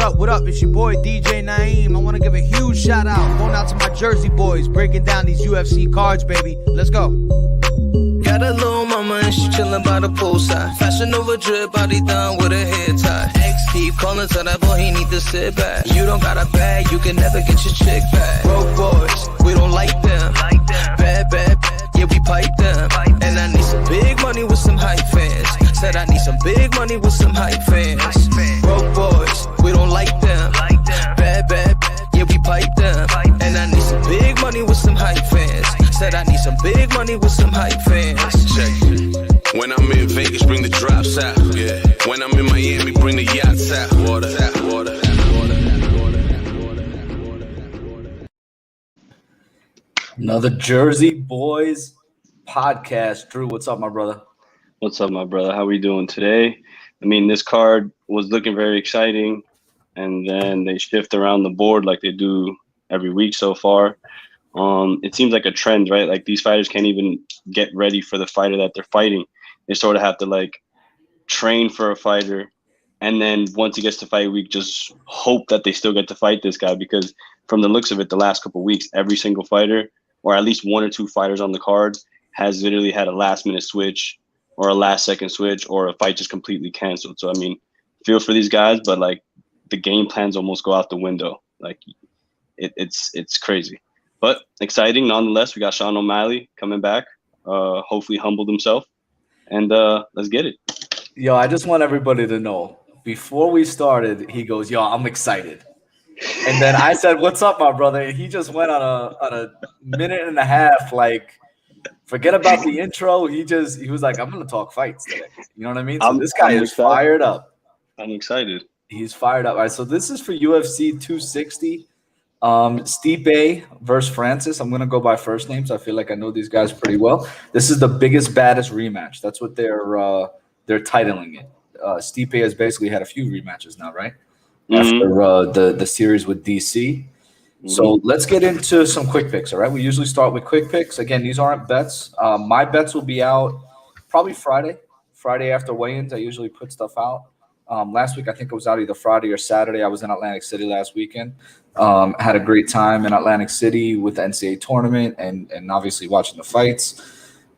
up? What up? It's your boy DJ Naeem. I want to give a huge shout out. Going out to my Jersey boys, breaking down these UFC cards, baby. Let's go. Got a little mama and she chillin' by the poolside. Fashion over drip, body done with a hair tie. Ex keep calling to that boy, he need to sit back. You don't got a bag, you can never get your chick back. Broke boys, we don't like them. Bad, bad, bad, yeah, we pipe them. And I need some big money with some hype fans. Said I need some big money with some hype fans. Broke boys, we don't like them. Bad, bad, bad, yeah, we pipe them. And I need some big money with some hype fans. Said I need some big money with some hype fans. Check it. When I'm in Vegas, bring the drops out. Yeah. When I'm in Miami, bring the yachts out. Water, water. Another Jersey Boys podcast. Drew, what's up, my brother? What's up, my brother? How we doing today? I mean, this card was looking very exciting, and then they shift around the board like they do every week so far. It seems like a trend, right? Like these fighters can't even get ready for the fighter that they're fighting. They sort of have to like train for a fighter, and then once he gets to fight week, just hope that they still get to fight this guy, because from the looks of it, the last couple of weeks, every single fighter, or at least one or two fighters on the card, has literally had a last-minute switch or a last-second switch or a fight just completely canceled. So, I mean, feel for these guys, but, like, the game plans almost go out the window. Like, it's crazy. But exciting nonetheless. We got Sean O'Malley coming back, hopefully humbled himself. And let's get it. Yo, I just want everybody to know, before we started, he goes, yo, I'm excited. And then I said, what's up, my brother? And he just went on a minute and a half, like, forget about the intro. He was like, I'm going to talk fights today. You know what I mean? So this guy is fired up. I'm excited. He's fired up. All right, so this is for UFC 260. Stipe versus Francis. I'm going to go by first names. I feel like I know these guys pretty well. This is the biggest, baddest rematch. That's what they're titling it. Stipe has basically had a few rematches now, right? After the series with DC. So let's get into some quick picks, all right? We usually start with quick picks. Again, these aren't bets. My bets will be out probably Friday after weigh-ins. I usually put stuff out. Last week, I think it was out either Friday or Saturday. I was in Atlantic City last weekend. Had a great time in Atlantic City with the NCAA tournament and obviously watching the fights.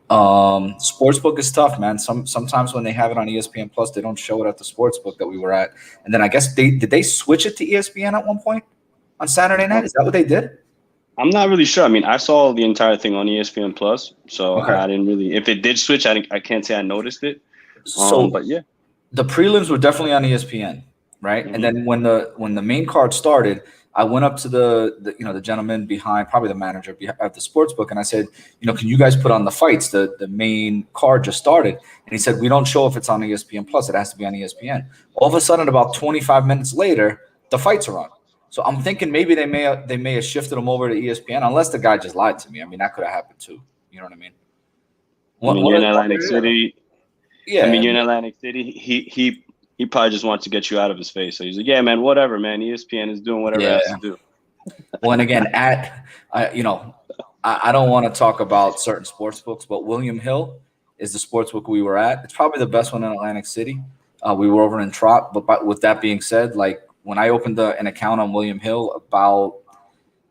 Sportsbook is tough, man. Sometimes when they have it on ESPN Plus, they don't show it at the sportsbook that we were at. And then I guess did they switch it to ESPN at one point on Saturday night? Is that what they did? I'm not really sure. I mean, I saw the entire thing on ESPN Plus, so okay. I didn't really. If it did switch, I can't say I noticed it. But yeah, the prelims were definitely on ESPN, right? And then when the main card started, I went up to the gentleman behind, probably the manager at the sports book, and I said, can you guys put on the fights? The main card just started. And he said, we don't show if it's on ESPN Plus. It has to be on ESPN. All of a sudden, about 25 minutes later, the fights are on. So I'm thinking maybe they may have shifted them over to ESPN, unless the guy just lied to me. I mean, that could have happened too. You know what I mean? You're in Atlantic City. Yeah. I mean, you're in Atlantic City. He probably just wants to get you out of his face. So he's like, yeah, man, whatever, man. ESPN is doing whatever it has to do. Well, and again, I don't want to talk about certain sports books, but William Hill is the sports book we were at. It's probably the best one in Atlantic City. We were over in Trot. But with that being said, like when I opened an account on William Hill about,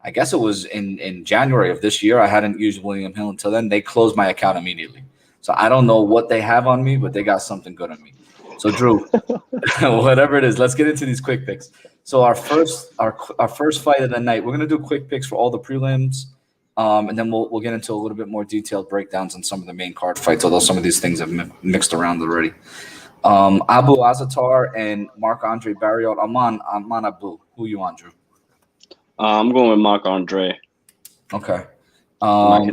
I guess it was in January of this year, I hadn't used William Hill until then. They closed my account immediately. So I don't know what they have on me, but they got something good on me. So Drew, whatever it is, let's get into these quick picks. So our first fight of the night, we're gonna do quick picks for all the prelims, and then we'll get into a little bit more detailed breakdowns on some of the main card fights, although some of these things have mixed around already. Abu Azaitar and Marc-Andre Barriault. I'm on Abu. Who you on, Drew? I'm going with Marc-Andre. Okay.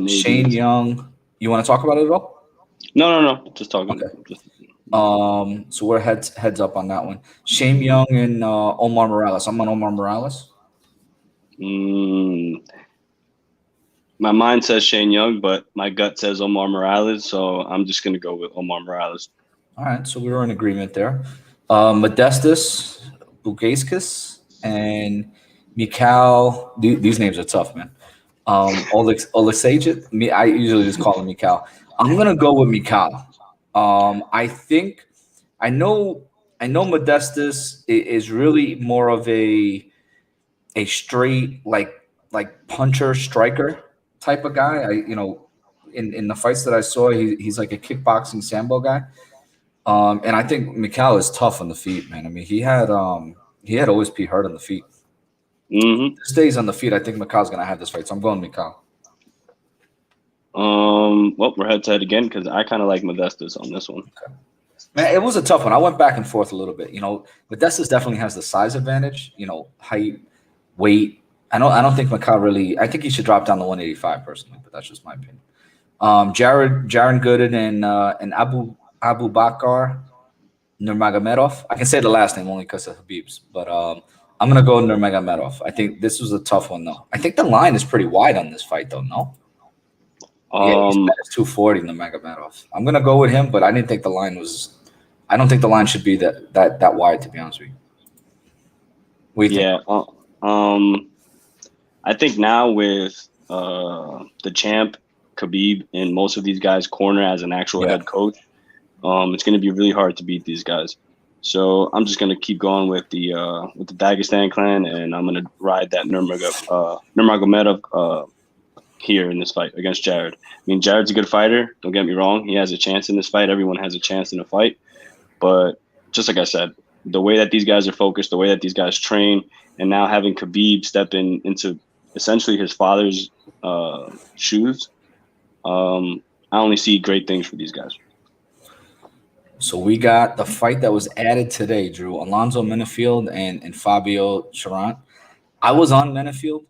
Shane Young. You want to talk about it at all? No. Just talking. Okay. So we're heads up on that one. Shane Young and Omar Morales. I'm on Omar Morales. My mind says Shane Young, but my gut says Omar Morales, so I'm just gonna go with Omar Morales. All right, so we were in agreement there. Modestus, Bukauskas, and Mikal. These names are tough, man. Oleksiejczuk. I usually just call him Mikal. I'm gonna go with Mikal. I I know Modestus is really more of a straight like puncher striker type of guy. In the fights that I saw, he's like a kickboxing sambo guy. And I think Mikal is tough on the feet, man. I mean, he had OSP hurt on the feet. Mm-hmm. Stays on the feet. I think Mikal's gonna have this fight, so I'm going Mikal. Well, we're head to head again because I kind of like Modestus on this one. Okay. Man, it was a tough one. I went back and forth a little bit. Modestus definitely has the size advantage. Height, weight. I don't think Mikal really. I think he should drop down to 185 personally, but that's just my opinion. Jaron Gooden and Abu Bakar Nurmagomedov. I can say the last name only because of Habib's, but I'm gonna go Nurmagomedov. I think this was a tough one though. I think the line is pretty wide on this fight though. No. Yeah, it's 240 Nurmagomedov. I'm gonna go with him, but I didn't think the line was. I don't think the line should be that wide, to be honest with you. What do you think? I think now with the champ Khabib in most of these guys' corner as an actual head coach, it's going to be really hard to beat these guys. So I'm just going to keep going with the Dagestan clan, and I'm going to ride that Nurmagomedov here in this fight against Jared. I mean, Jared's a good fighter. Don't get me wrong. He has a chance in this fight. Everyone has a chance in a fight. But just like I said, the way that these guys are focused, the way that these guys train, and now having Khabib step into essentially his father's shoes, I only see great things for these guys. So we got the fight that was added today, Drew. Alonzo Menifield and Fabio Charant. I was on Menifield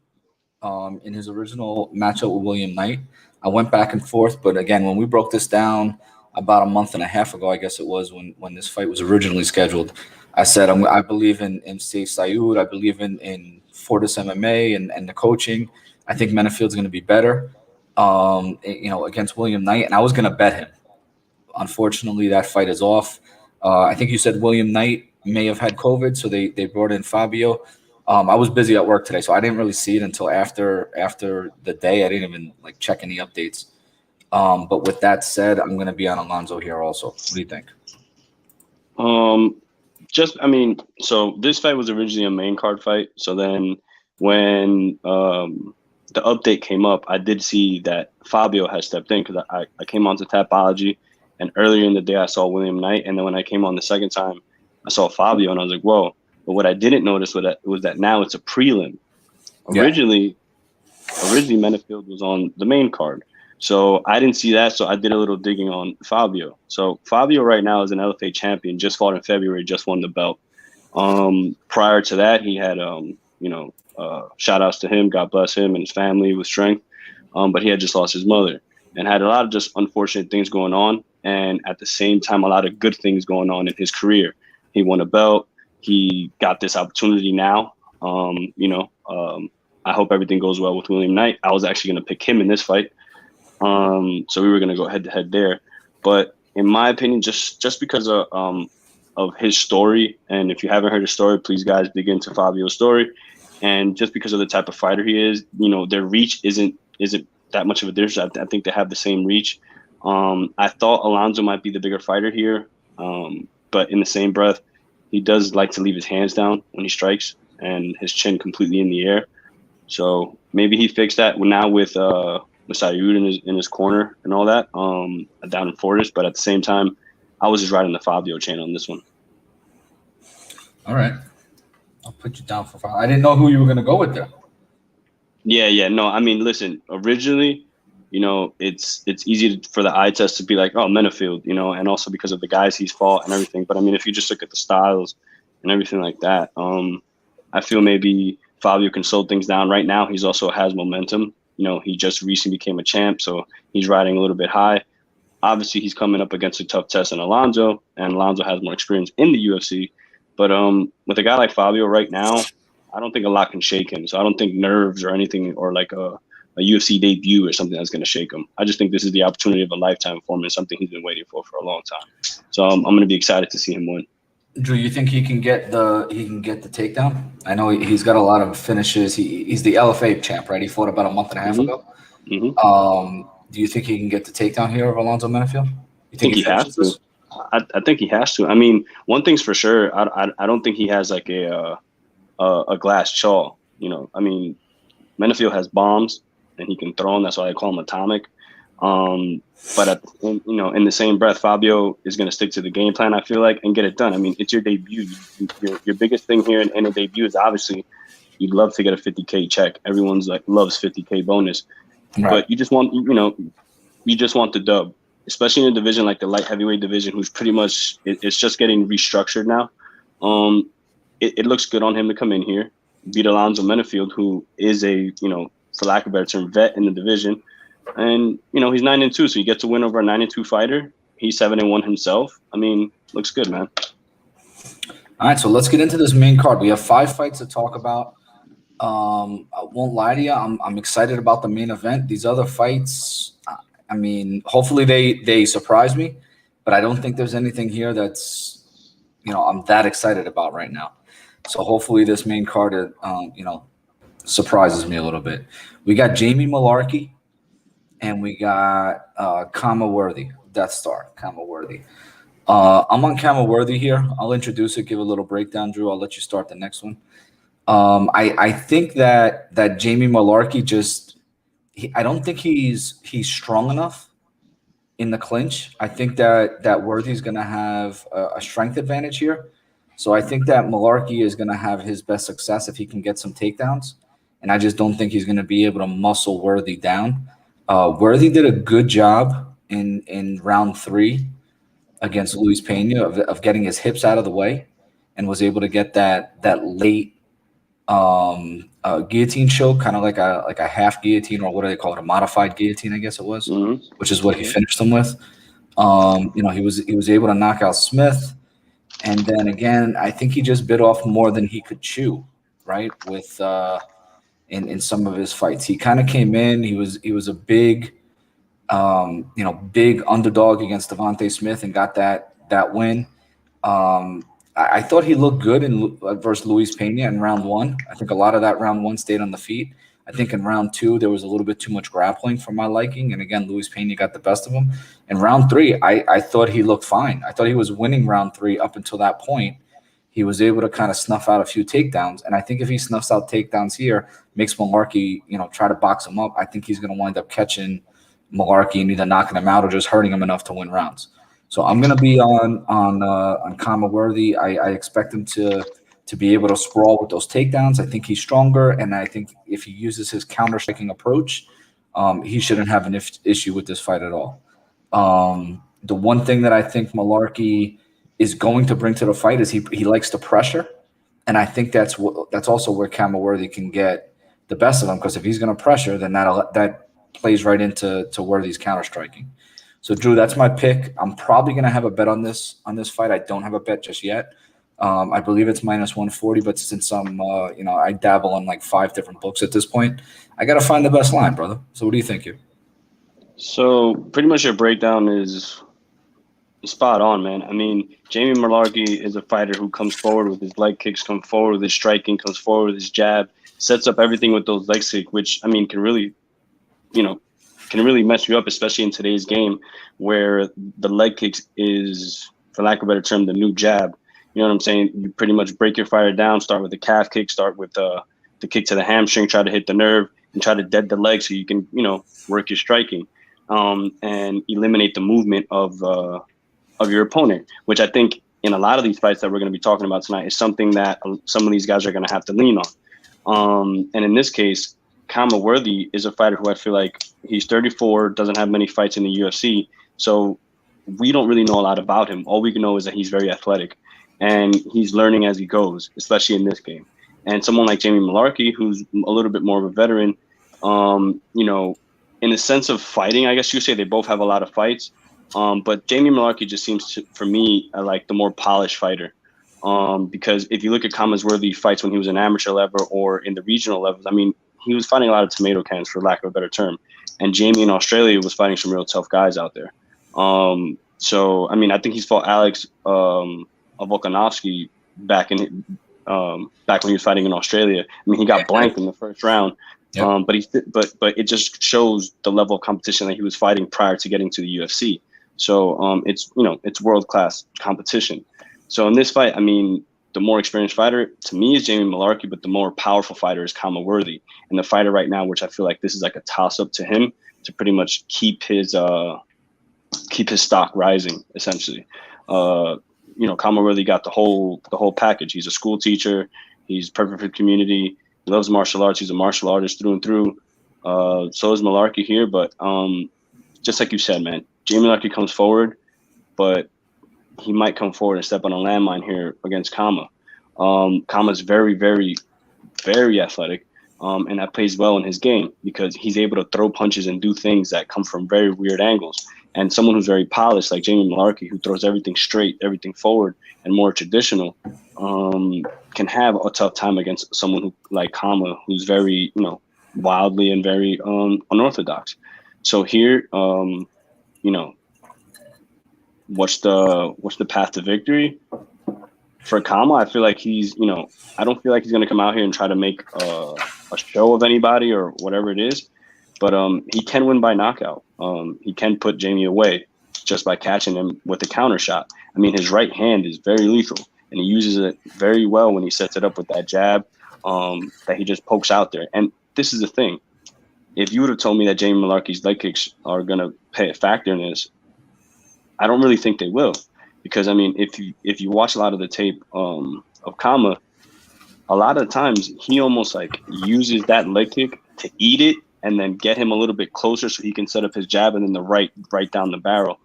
in his original matchup with William Knight. I went back and forth, but again, when we broke this down about a month and a half ago, I guess it was when this fight was originally scheduled, I said I believe in Saif Sayoud. I believe in Fortis MMA and the coaching. I think Menifield's going to be better, against William Knight, and I was going to bet him. Unfortunately, that fight is off. I think you said William Knight may have had COVID, so they brought in Fabio. I was busy at work today, so I didn't really see it until after the day. I didn't even check any updates. But with that said, I'm going to be on Alonzo here also. What do you think? So this fight was originally a main card fight. So then when the update came up, I did see that Fabio had stepped in because I came onto Tapology, and earlier in the day I saw William Knight, and then when I came on the second time, I saw Fabio, and I was like, whoa. But what I didn't notice was that now it's a prelim. Originally Menifield was on the main card. So I didn't see that, so I did a little digging on Fabio. So Fabio right now is an LFA champion, just fought in February, just won the belt. Prior to that, he had, shout outs to him, God bless him and his family with strength. But he had just lost his mother and had a lot of just unfortunate things going on. And at the same time, a lot of good things going on in his career. He won a belt. He got this opportunity now. I hope everything goes well with William Knight. I was actually going to pick him in this fight. So we were going to go head to head there. But in my opinion, just because of his story, and if you haven't heard his story, please guys dig into Fabio's story. And just because of the type of fighter he is, their reach isn't that much of a difference. I think they have the same reach. I thought Alonzo might be the bigger fighter here. But in the same breath, he does like to leave his hands down when he strikes and his chin completely in the air. So maybe he fixed that now with Sayoud in his corner and all that down in Fortis. But at the same time, I was just riding the Fabio chain on this one. All right. I'll put you down for Fabio. I didn't know who you were going to go with there. Yeah. No, I mean, listen, originally, it's easy for the eye test to be like, oh, Menifield, and also because of the guys he's fought and everything. But I mean, if you just look at the styles and everything like that, I feel maybe Fabio can slow things down. Right now, he's also has momentum. He just recently became a champ, so he's riding a little bit high. Obviously, he's coming up against a tough test in Alonzo, and Alonzo has more experience in the UFC. But with a guy like Fabio right now, I don't think a lot can shake him. So I don't think nerves or anything or like a UFC debut or something that's going to shake him. I just think this is the opportunity of a lifetime for him and something he's been waiting for a long time. So I'm going to be excited to see him win. Drew, you think he can get the takedown? I know he's got a lot of finishes. He's the LFA champ, right? He fought about a month and a half ago. Mm-hmm. Do you think he can get the takedown here of Alonzo Menifield? You think he has to? I think he has to. I mean, one thing's for sure. I don't think he has like a glass jaw. You know, I mean, Menifield has bombs and he can throw them. That's why I call him atomic. But in the same breath, Fabio is going to stick to the game plan, I feel like, and get it done. I mean, it's your debut. Your biggest thing here in a debut is obviously you'd love to get a 50K check. Everyone's like loves 50K bonus, right. But you just want the dub, especially in a division like the light heavyweight division, who's pretty much it's just getting restructured now. It looks good on him to come in here, beat Alonzo Menifield, who is a, for lack of a better term, vet in the division. And, he's 9-2, so you get to win over a 9-2 fighter. He's 7-1 himself. I mean, looks good, man. All right, so let's get into this main card. We have 5 fights to talk about. I won't lie to you. I'm excited about the main event. These other fights, I mean, hopefully they surprise me, but I don't think there's anything here that's, I'm that excited about right now. So hopefully this main card, surprises me a little bit. We got Jamie Mullarkey. And we got Khama Death Star, Khama. I'm on Khama here. I'll introduce it, give a little breakdown, Drew. I'll let you start the next one. I think that Jamie Mullarkey I don't think he's strong enough in the clinch. I think that Worthy's going to have a strength advantage here. So I think that Mullarkey is going to have his best success if he can get some takedowns. And I just don't think he's going to be able to muscle Worthy down. Worthy did a good job in round 3 against Luis Pena of getting his hips out of the way and was able to get that late guillotine choke, kind of like a half guillotine, or what do they call it, a modified guillotine, I guess it was, which is what he finished him with. He was able to knock out Smith, and then again, I think he just bit off more than he could chew, right? With in some of his fights, he kind of came in. He was a big, big underdog against Devontae Smith and got that win. I thought he looked good versus Luis Pena in round 1. I think a lot of that round 1 stayed on the feet. I think in round 2 there was a little bit too much grappling for my liking, and again, Luis Pena got the best of him. In round 3, I thought he looked fine. I thought he was winning round 3 up until that point. He was able to kind of snuff out a few takedowns. And I think if he snuffs out takedowns here, makes Mullarkey, try to box him up, I think he's going to wind up catching Mullarkey and either knocking him out or just hurting him enough to win rounds. So I'm going to be on Khama. I expect him to be able to sprawl with those takedowns. I think he's stronger. And I think if he uses his counter-striking approach, he shouldn't have an issue with this fight at all. The one thing that I think Mullarkey is going to bring to the fight is he likes to pressure, and I think that's also where Khama can get the best of him, because if he's going to pressure, then that plays right into Worthy's counter striking. So Drew, that's my pick. I'm probably going to have a bet on this fight. I don't have a bet just yet. I believe it's -140, but since I dabble on like 5 different books at this point, I got to find the best line, brother. So what do you think here? So pretty much your breakdown is spot on, man. I mean, Jamie Mullarkey is a fighter who comes forward with his leg kicks, comes forward with his striking, comes forward with his jab, sets up everything with those leg kicks, which, I mean, can really mess you up, especially in today's game where the leg kicks is, for lack of a better term, the new jab. You know what I'm saying? You pretty much break your fighter down, start with the calf kick, start with the kick to the hamstring, try to hit the nerve, and try to dead the leg so you can, work your striking and eliminate the movement of your opponent, which I think in a lot of these fights that we're going to be talking about tonight is something that some of these guys are going to have to lean on. And in this case, Khama is a fighter who I feel like he's 34, doesn't have many fights in the UFC. So we don't really know a lot about him. All we can know is that he's very athletic and he's learning as he goes, especially in this game. And someone like Jamie Mullarkey, who's a little bit more of a veteran, in the sense of fighting, I guess you say they both have a lot of fights. But Jamie Mullarkey just seems to, for me, like the more polished fighter. Because if you look at Khama's fights when he was an amateur level or in the regional levels, I mean, he was fighting a lot of tomato cans, for lack of a better term. And Jamie in Australia was fighting some real tough guys out there. So, I mean, I think he's fought Alex Volkanovski back when he was fighting in Australia. I mean, he got blanked in the first round. Yep. But it just shows the level of competition that he was fighting prior to getting to the UFC. So it's world-class competition. So in this fight, I mean, the more experienced fighter to me is Jamie Mullarkey, but the more powerful fighter is Khama Worthy. And the fighter right now, which I feel like this is like a toss-up to him to pretty much keep his stock rising, essentially. Khama Worthy got the whole package. He's a school teacher. He's perfect for the community. He loves martial arts. He's a martial artist through and through. So is Mullarkey here, but just like you said, man, Jamie Mullarkey comes forward, but he might come forward and step on a landmine here against Khama. Khama's very, very, very athletic, and that plays well in his game because he's able to throw punches and do things that come from very weird angles. And someone who's very polished, like Jamie Mullarkey, who throws everything straight, everything forward, and more traditional, can have a tough time against someone who like Khama, who's very, wildly and very unorthodox. So here, what's the path to victory for Khama? I feel like he's, I don't feel like he's going to come out here and try to make a show of anybody or whatever it is, but he can win by knockout. He can put Jamie away just by catching him with a counter shot. I mean, his right hand is very lethal, and he uses it very well when he sets it up with that jab that he just pokes out there. And this is the thing. If you would have told me that Jamie Mullarkey's leg kicks are going to play a factor in this, I don't really think they will, because I mean, if you watch a lot of the tape of Khama, a lot of times he almost like uses that leg kick to eat it and then get him a little bit closer so he can set up his jab and then the right down the barrel.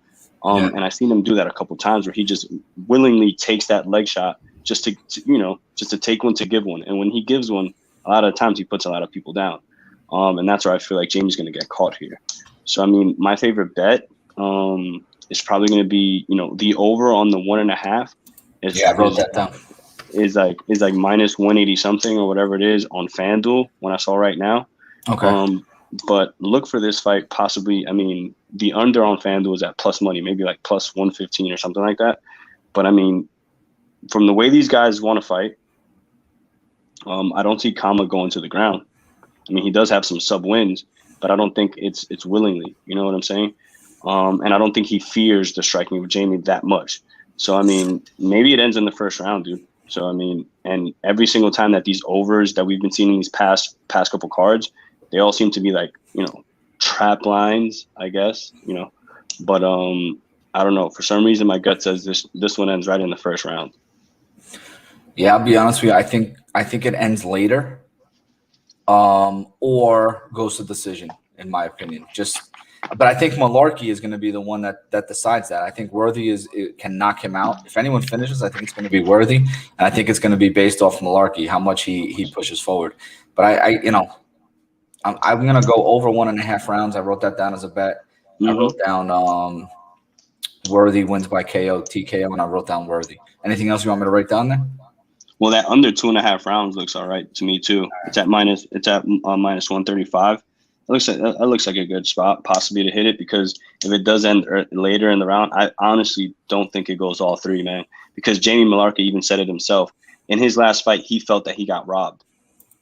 And I've seen him do that a couple of times where he just willingly takes that leg shot just to take one to give one. And when he gives one, a lot of times he puts a lot of people down. And that's where I feel like Jamie's going to get caught here. So, I mean, my favorite bet is probably going to be, the over on the 1.5. I wrote that down. Is like minus 180 something or whatever it is on FanDuel when I saw right now. Okay. But look for this fight possibly. I mean, the under on FanDuel is at plus money, maybe like plus 115 or something like that. But I mean, from the way these guys want to fight, I don't see Khama going to the ground. I mean, he does have some sub wins, but I don't think it's willingly. You know what I'm saying? And I don't think he fears the striking of Jamie that much. So I mean, maybe it ends in the first round, dude. So I mean, and every single time that these overs that we've been seeing in these past couple cards, they all seem to be like, trap lines, I guess, But I don't know. For some reason, my gut says this one ends right in the first round. Yeah, I'll be honest with you. I think it ends later, or goes to decision, in my opinion. But I think Mullarkey is going to be the one that decides that. I think Worthy can knock him out. If anyone finishes, I think it's going to be Worthy, and I think it's going to be based off Mullarkey, how much he pushes forward. But I'm going to go over 1.5 rounds. I wrote that down as a bet. I wrote down Worthy wins by KO, TKO, and I wrote down Worthy. Anything else you want me to write down there? Well, that under 2.5 rounds looks all right to me too. It's at minus 135. That looks like a good spot possibly to hit it, because if it does end later in the round, I honestly don't think it goes all three, man. Because Jamie Mullarkey even said it himself. In his last fight, he felt that he got robbed,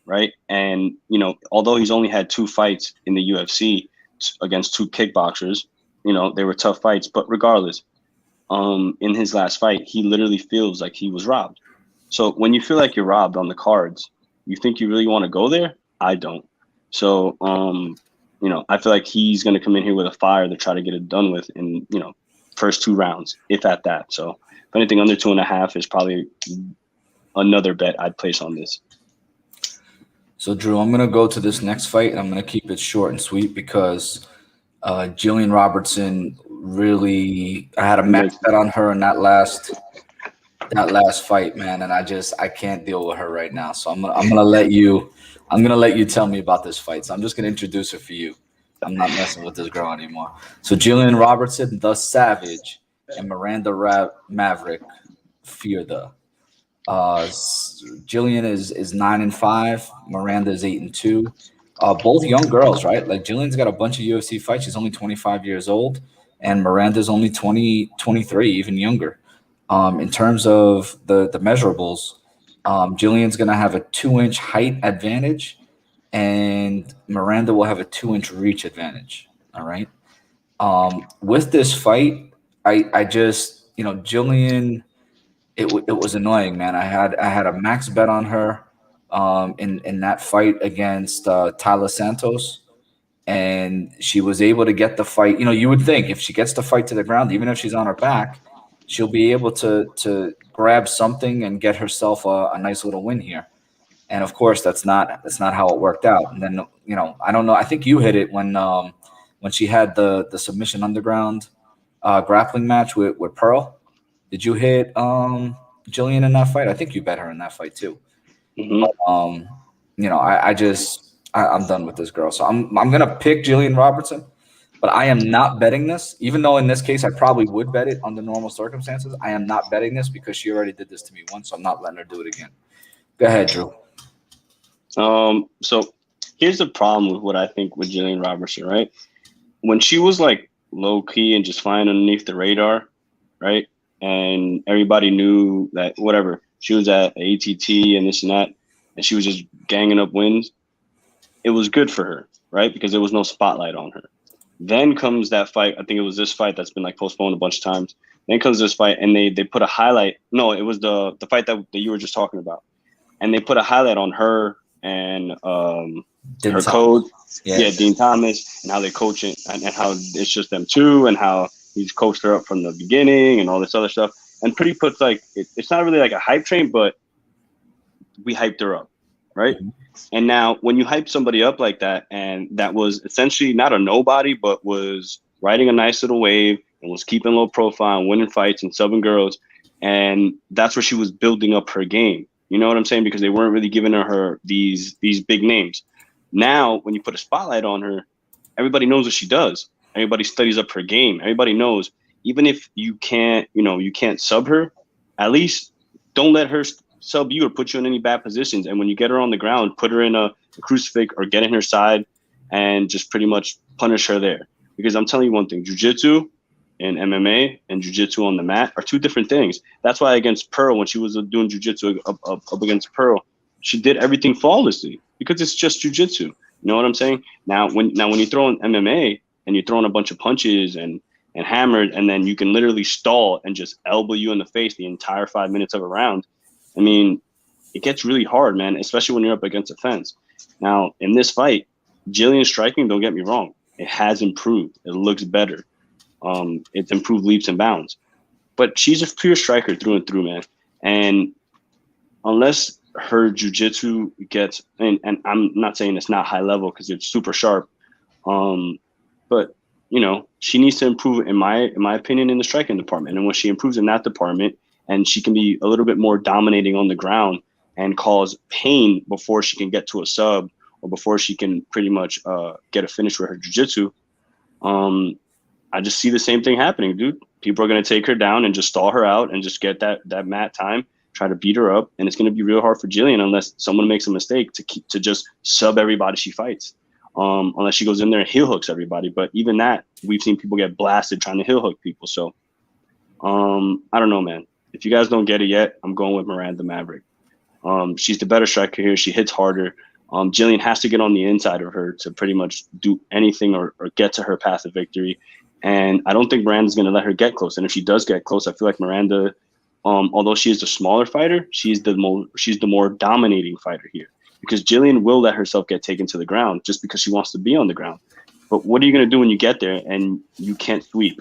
right? And, although he's only had 2 fights in the UFC against 2 kickboxers, they were tough fights. But regardless, in his last fight, he literally feels like he was robbed. So when you feel like you're robbed on the cards, you think you really want to go there? I don't. So, I feel like he's going to come in here with a fire to try to get it done with in, first 2 rounds, if at that. So if anything under 2.5 is probably another bet I'd place on this. So, Drew, I'm going to go to this next fight, and I'm going to keep it short and sweet because Gillian Robertson really – I had a max bet on her in that last fight, man, and I can't deal with her right now. So I'm gonna let you tell me about this fight. So I'm just gonna introduce her for you. I'm not messing with this girl anymore. So Gillian Robertson, the Savage, and Miranda Maverick, Fear the. Gillian is 9-5. Miranda is 8-2. Both young girls, right? Like Gillian's got a bunch of UFC fights. She's only 25 years old, and Miranda's only 23, even younger. In terms of the measurables, Gillian's going to have a 2-inch height advantage, and Miranda will have a 2-inch reach advantage. All right. With this fight, I just, Gillian, it was annoying, man. I had a max bet on her in that fight against Tyler Santos, and she was able to get the fight. You would think if she gets the fight to the ground, even if she's on her back, she'll be able to grab something and get herself a nice little win here. And of course, that's not how it worked out. And then, I don't know. I think you hit it when she had the submission underground grappling match with Pearl. Did you hit Gillian in that fight? I think you bet her in that fight too. Mm-hmm. I'm done with this girl. So I'm gonna pick Gillian Robertson, but I am not betting this. Even though in this case I probably would bet it under normal circumstances, I am not betting this because she already did this to me once. So I'm not letting her do it again. Go ahead, Drew. So here's the problem with what I think with Gillian Robertson, right? When she was like low key and just flying underneath the radar, right? And everybody knew that whatever, she was at ATT and this and that, and she was just ganging up wins. It was good for her, right? Because there was no spotlight on her. Then comes that fight. I think it was this fight that's been like postponed a bunch of times. Then comes this fight, and they put a highlight. No, it was the fight that you were just talking about, and they put a highlight on her and her coach, Dean Thomas, and how they coach it, and how it's just them two, and how he's coached her up from the beginning, and all this other stuff. And pretty puts like it's not really like a hype train, but we hyped her up, right? Mm-hmm. And now when you hype somebody up like that, and that was essentially not a nobody, but was riding a nice little wave and was keeping low profile and winning fights and subbing girls, and that's where she was building up her game. You know what I'm saying? Because they weren't really giving her these big names. Now, when you put a spotlight on her, everybody knows what she does. Everybody studies up her game. Everybody knows, even if you can't sub her, at least don't let her sub you or put you in any bad positions. And when you get her on the ground, put her in a crucifix or get in her side and just pretty much punish her there. Because I'm telling you one thing, jiu-jitsu and MMA and jiu-jitsu on the mat are two different things. That's why against Pearl, when she was doing jiu-jitsu up against Pearl, she did everything flawlessly because it's just jiu-jitsu. You know what I'm saying? Now when you throw in MMA and you're throwing a bunch of punches and hammered, and then you can literally stall and just elbow you in the face the entire 5 minutes of a round, I mean, it gets really hard, man, especially when you're up against a fence. Now, in this fight, Gillian's striking, don't get me wrong, it has improved. It looks better. It's improved leaps and bounds. But she's a pure striker through and through, man. And unless her jiu-jitsu gets, and I'm not saying it's not high level because it's super sharp, but, she needs to improve, in my opinion, in the striking department. And when she improves in that department, and she can be a little bit more dominating on the ground and cause pain before she can get to a sub or before she can pretty much get a finish with her jiu-jitsu, I just see the same thing happening, dude. People are going to take her down and just stall her out and just get that mat time, try to beat her up. And it's going to be real hard for Gillian unless someone makes a mistake to just sub everybody she fights. Unless she goes in there and heel hooks everybody. But even that, we've seen people get blasted trying to heel hook people. So I don't know, man. If you guys don't get it yet, I'm going with Miranda Maverick. She's the better striker here. She hits harder. Gillian has to get on the inside of her to pretty much do anything or get to her path of victory. And I don't think Miranda's going to let her get close. And if she does get close, I feel like Miranda, although she is the smaller fighter, she's the more dominating fighter here. Because Gillian will let herself get taken to the ground just because she wants to be on the ground. But what are you going to do when you get there and you can't sweep?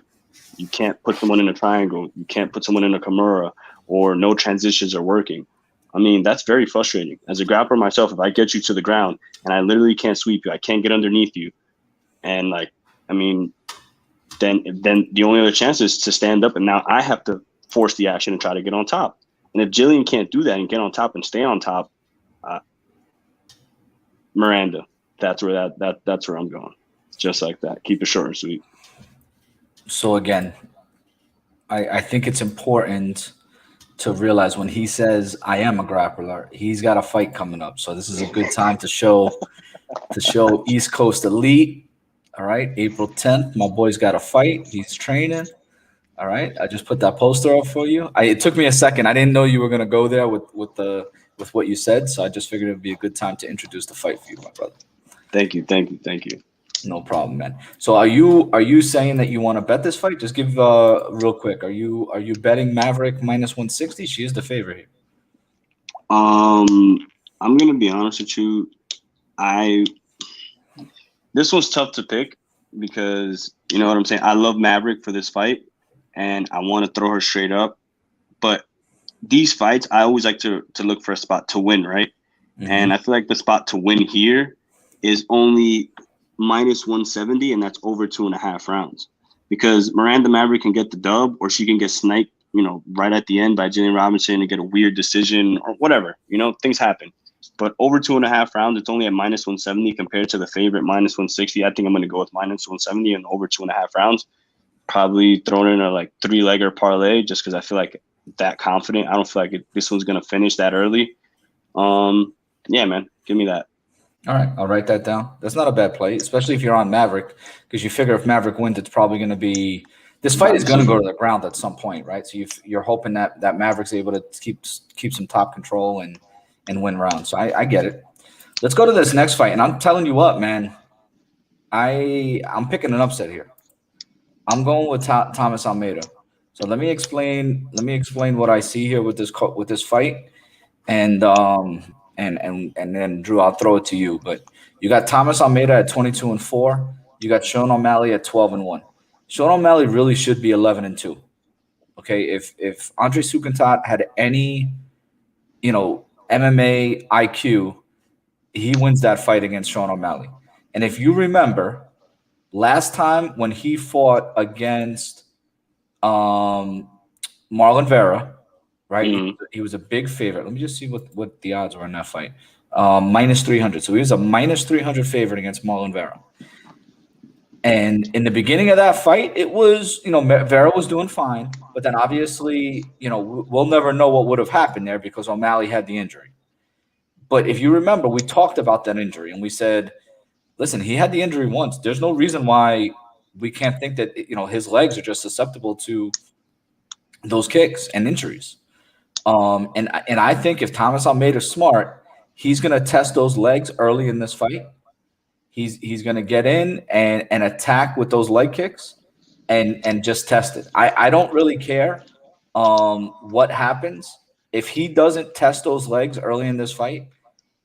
You can't put someone in a triangle. You can't put someone in a Kimura, or no transitions are working. I mean, that's very frustrating. As a grappler myself, if I get you to the ground and I literally can't sweep you, I can't get underneath you, and then the only other chance is to stand up, and now I have to force the action and try to get on top. And if Gillian can't do that and get on top and stay on top, Miranda, that's where I'm going. Just like that. Keep it short and sweet. So again, I think it's important to realize when he says I am a grappler, he's got a fight coming up. So this is a good time to show East Coast Elite. All right, April 10th, my boy's got a fight. He's training. All right, I just put that poster up for you. It took me a second. I didn't know you were gonna go there with what you said, so I just figured it would be a good time to introduce the fight for you, my brother. Thank you. No problem, man. So are you saying that you want to bet this fight? Just give real quick. Are you betting Maverick minus 160? She is the favorite here. I'm gonna be honest with you. This one's tough to pick because you know what I'm saying. I love Maverick for this fight, and I want to throw her straight up. But these fights, I always like to look for a spot to win, right? Mm-hmm. And I feel like the spot to win here is only minus 170, and that's over 2.5 rounds. Because Miranda Maverick can get the dub, or she can get sniped, you know, right at the end by Gillian Robertson and get a weird decision or whatever. You know, things happen. But over 2.5 rounds, it's only at minus 170 compared to the favorite minus 160. I think I'm going to go with minus 170 and over 2.5 rounds. Probably thrown in a like 3-legger parlay just because I feel like that confident. I don't feel like this one's going to finish that early. Yeah, man, give me that. All right, I'll write that down. That's not a bad play, especially if you're on Maverick, because you figure if Maverick wins, it's probably going to be – this fight is going to go to the ground at some point, right? So you're hoping that Maverick's able to keep some top control and win rounds. So I get it. Let's go to this next fight, and I'm telling you what, man, I'm picking an upset here. I'm going with Thomas Almeida. So let me explain what I see here with this fight, and then Drew, I'll throw it to you. But you got Thomas Almeida at 22-4. You got Sean O'Malley at 12-1. Sean O'Malley really should be 11-2. Okay, if Andre Sukantat had any, you know, MMA IQ, he wins that fight against Sean O'Malley. And if you remember, last time when he fought against Marlon Vera, right? Mm-hmm. He was a big favorite. Let me just see what the odds were in that fight. Minus 300. So he was a minus 300 favorite against Marlon Vera. And in the beginning of that fight, it was, you know, Vera was doing fine. But then obviously, you know, we'll never know what would have happened there because O'Malley had the injury. But if you remember, we talked about that injury and we said, listen, he had the injury once. There's no reason why we can't think that, you know, his legs are just susceptible to those kicks and injuries. And I think if Thomas Almeida is smart, he's going to test those legs early in this fight. He's going to get in and attack with those leg kicks and just test it. I don't really care what happens. If he doesn't test those legs early in this fight,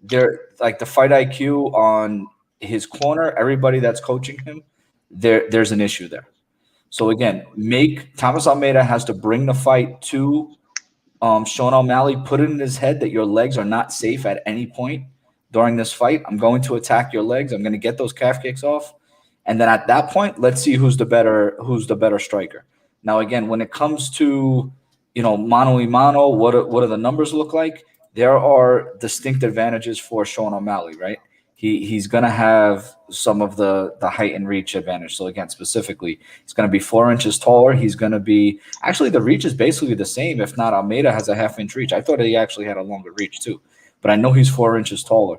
they're like the fight IQ on his corner, everybody that's coaching him, there's an issue there. So again, Thomas Almeida has to bring the fight to Sean O'Malley, put it in his head that your legs are not safe at any point during this fight. I'm going to attack your legs. I'm going to get those calf kicks off. And then at that point, let's see who's the better striker. Now, again, when it comes to, you know, mano-a-mano, what do the numbers look like? There are distinct advantages for Sean O'Malley, right? He's going to have some of the height and reach advantage. So, again, specifically, he's going to be 4 inches taller. He's going to be – actually, the reach is basically the same. If not, Almeida has a half-inch reach. I thought he actually had a longer reach too. But I know he's 4 inches taller.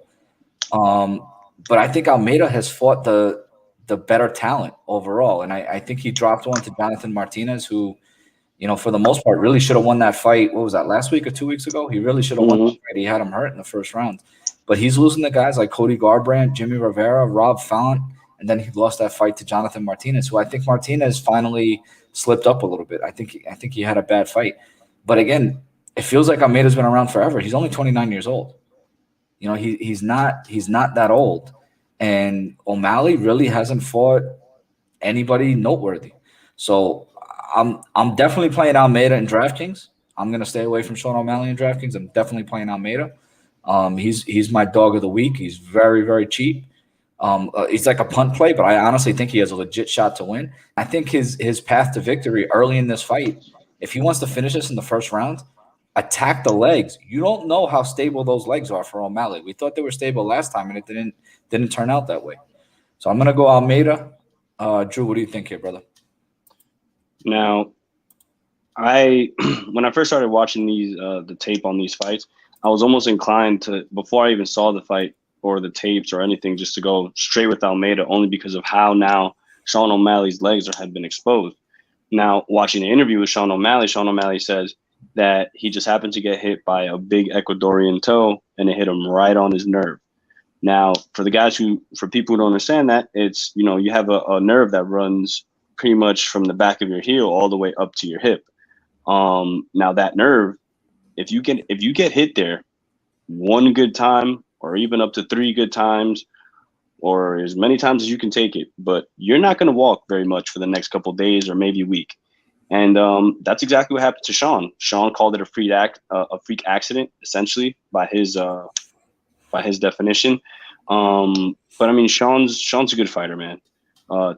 But I think Almeida has fought the better talent overall. And I think he dropped one to Jonathan Martinez, who, you know, for the most part, really should have won that fight. What was that, last week or 2 weeks ago? He really should have won that fight. He had him hurt in the first round. But he's losing to guys like Cody Garbrandt, Jimmy Rivera, Rob Font, and then he lost that fight to Jonathan Martinez, who I think Martinez finally slipped up a little bit. I think he had a bad fight. But again, it feels like Almeida's been around forever. He's only 29 years old. You know, he's not that old. And O'Malley really hasn't fought anybody noteworthy. So I'm definitely playing Almeida in DraftKings. I'm going to stay away from Sean O'Malley in DraftKings. I'm definitely playing Almeida. He's my dog of the week. He's very, very cheap. He's like a punt play, but I honestly think he has a legit shot to win. I think his path to victory early in this fight, if he wants to finish this in the first round, attack the legs. You don't know how stable those legs are for O'Malley. We thought they were stable last time, and it didn't turn out that way. So I'm going to go Almeida. Drew, what do you think here, brother? Now, when I first started watching the tape on these fights, I was almost inclined to, before I even saw the fight or the tapes or anything, just to go straight with Almeida, only because of how now Sean O'Malley's legs have been exposed. Now, watching the interview with Sean O'Malley says that he just happened to get hit by a big Ecuadorian toe, and it hit him right on his nerve. Now, for people who don't understand that, it's, you have a nerve that runs pretty much from the back of your heel all the way up to your hip. Now that nerve, if you get hit there one good time, or even up to 3 good times, or as many times as you can take it, but you're not going to walk very much for the next couple of days or maybe a week. And that's exactly what happened to Sean. Sean called it a freak accident, essentially, by his definition. But I mean, Sean's a good fighter, man.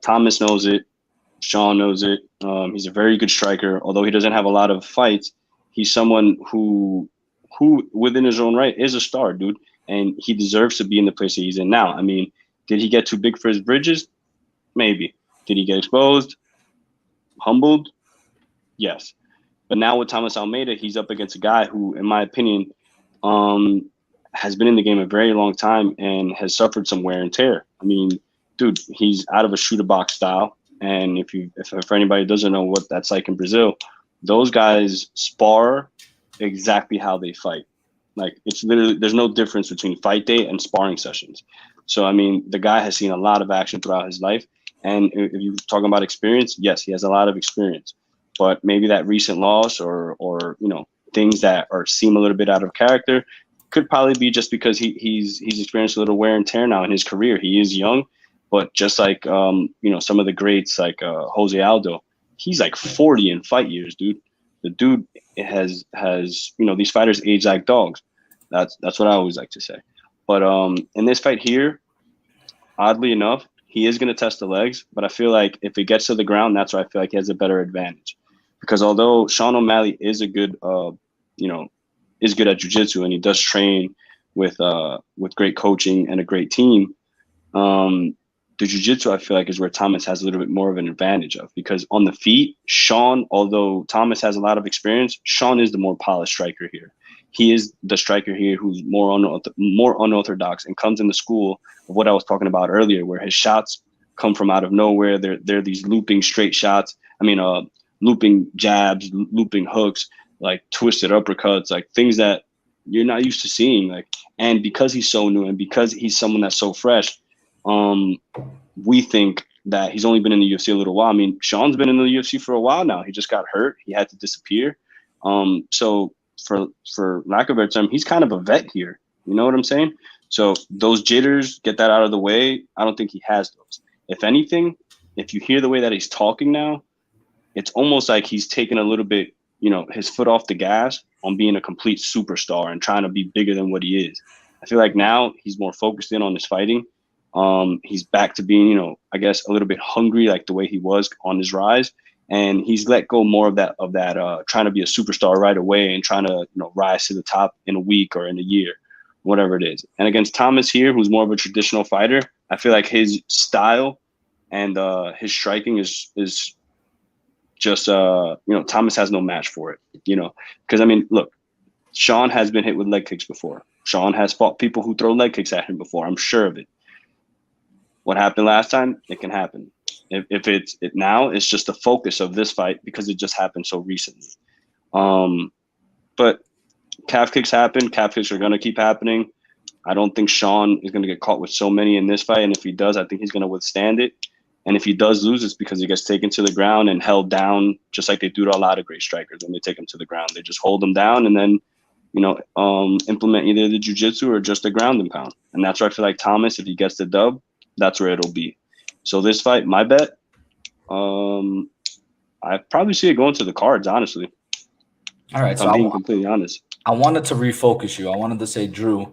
Thomas knows it. Sean knows it. He's a very good striker. Although he doesn't have a lot of fights, he's someone who within his own right is a star, dude. And he deserves to be in the place that he's in now. I mean, did he get too big for his bridges? Maybe. Did he get exposed? Humbled? Yes. But now with Thomas Almeida, he's up against a guy who, in my opinion, has been in the game a very long time and has suffered some wear and tear. I mean, dude, he's out of a shooter box style. And if for anybody who doesn't know what that's like in Brazil, those guys spar exactly how they fight. Like, it's literally, there's no difference between fight day and sparring sessions. So, I mean, the guy has seen a lot of action throughout his life. And if you're talking about experience, yes, he has a lot of experience. But maybe that recent loss or things that seem a little bit out of character could probably be just because he's experienced a little wear and tear now in his career. He is young, but just like some of the greats like Jose Aldo, he's like 40 in fight years, dude. The dude has these fighters age like dogs. That's what I always like to say. But in this fight here, oddly enough, he is going to test the legs. But I feel like if it gets to the ground, that's where I feel like he has a better advantage. Because although Sean O'Malley is a good, is good at jiu-jitsu, and he does train with great coaching and a great team, the jiu-jitsu I feel like is where Thomas has a little bit more of an advantage of. Because on the feet, Sean, although Thomas has a lot of experience, Sean is the more polished striker here. He is the striker here who's more unorthodox and comes in the school of what I was talking about earlier, where his shots come from out of nowhere. They're these looping straight shots. I mean, looping jabs, looping hooks, like twisted uppercuts, like things that you're not used to seeing. Like, and because he's so new and because he's someone that's so fresh, we think that he's only been in the UFC a little while. I mean, Sean's been in the UFC for a while now. He just got hurt. He had to disappear. So for lack of a better term, he's kind of a vet here. You know what I'm saying? So those jitters, get that out of the way. I don't think he has those. If anything, if you hear the way that he's talking now, it's almost like he's taken a little bit, his foot off the gas on being a complete superstar and trying to be bigger than what he is. I feel like now he's more focused in on his fighting. He's back to being, I guess a little bit hungry, like the way he was on his rise. And he's let go more of that trying to be a superstar right away and trying to, rise to the top in a week or in a year, whatever it is. And against Thomas here, who's more of a traditional fighter, I feel like his style and his striking is just, Thomas has no match for it, because I mean, look, Sean has been hit with leg kicks before. Sean has fought people who throw leg kicks at him before. I'm sure of it. What happened last time? It can happen. If it's now, it's just the focus of this fight because it just happened so recently. But calf kicks happen. Calf kicks are going to keep happening. I don't think Sean is going to get caught with so many in this fight. And if he does, I think he's going to withstand it. And if he does lose, it's because he gets taken to the ground and held down, just like they do to a lot of great strikers when they take him to the ground. They just hold them down and then, implement either the jiu-jitsu or just the ground and pound. And that's where I feel like Thomas, if he gets the dub, that's where it'll be. So this fight, my bet, I probably see it going to the cards, honestly. All right. If I'm being completely honest. I wanted to refocus you. I wanted to say, Drew,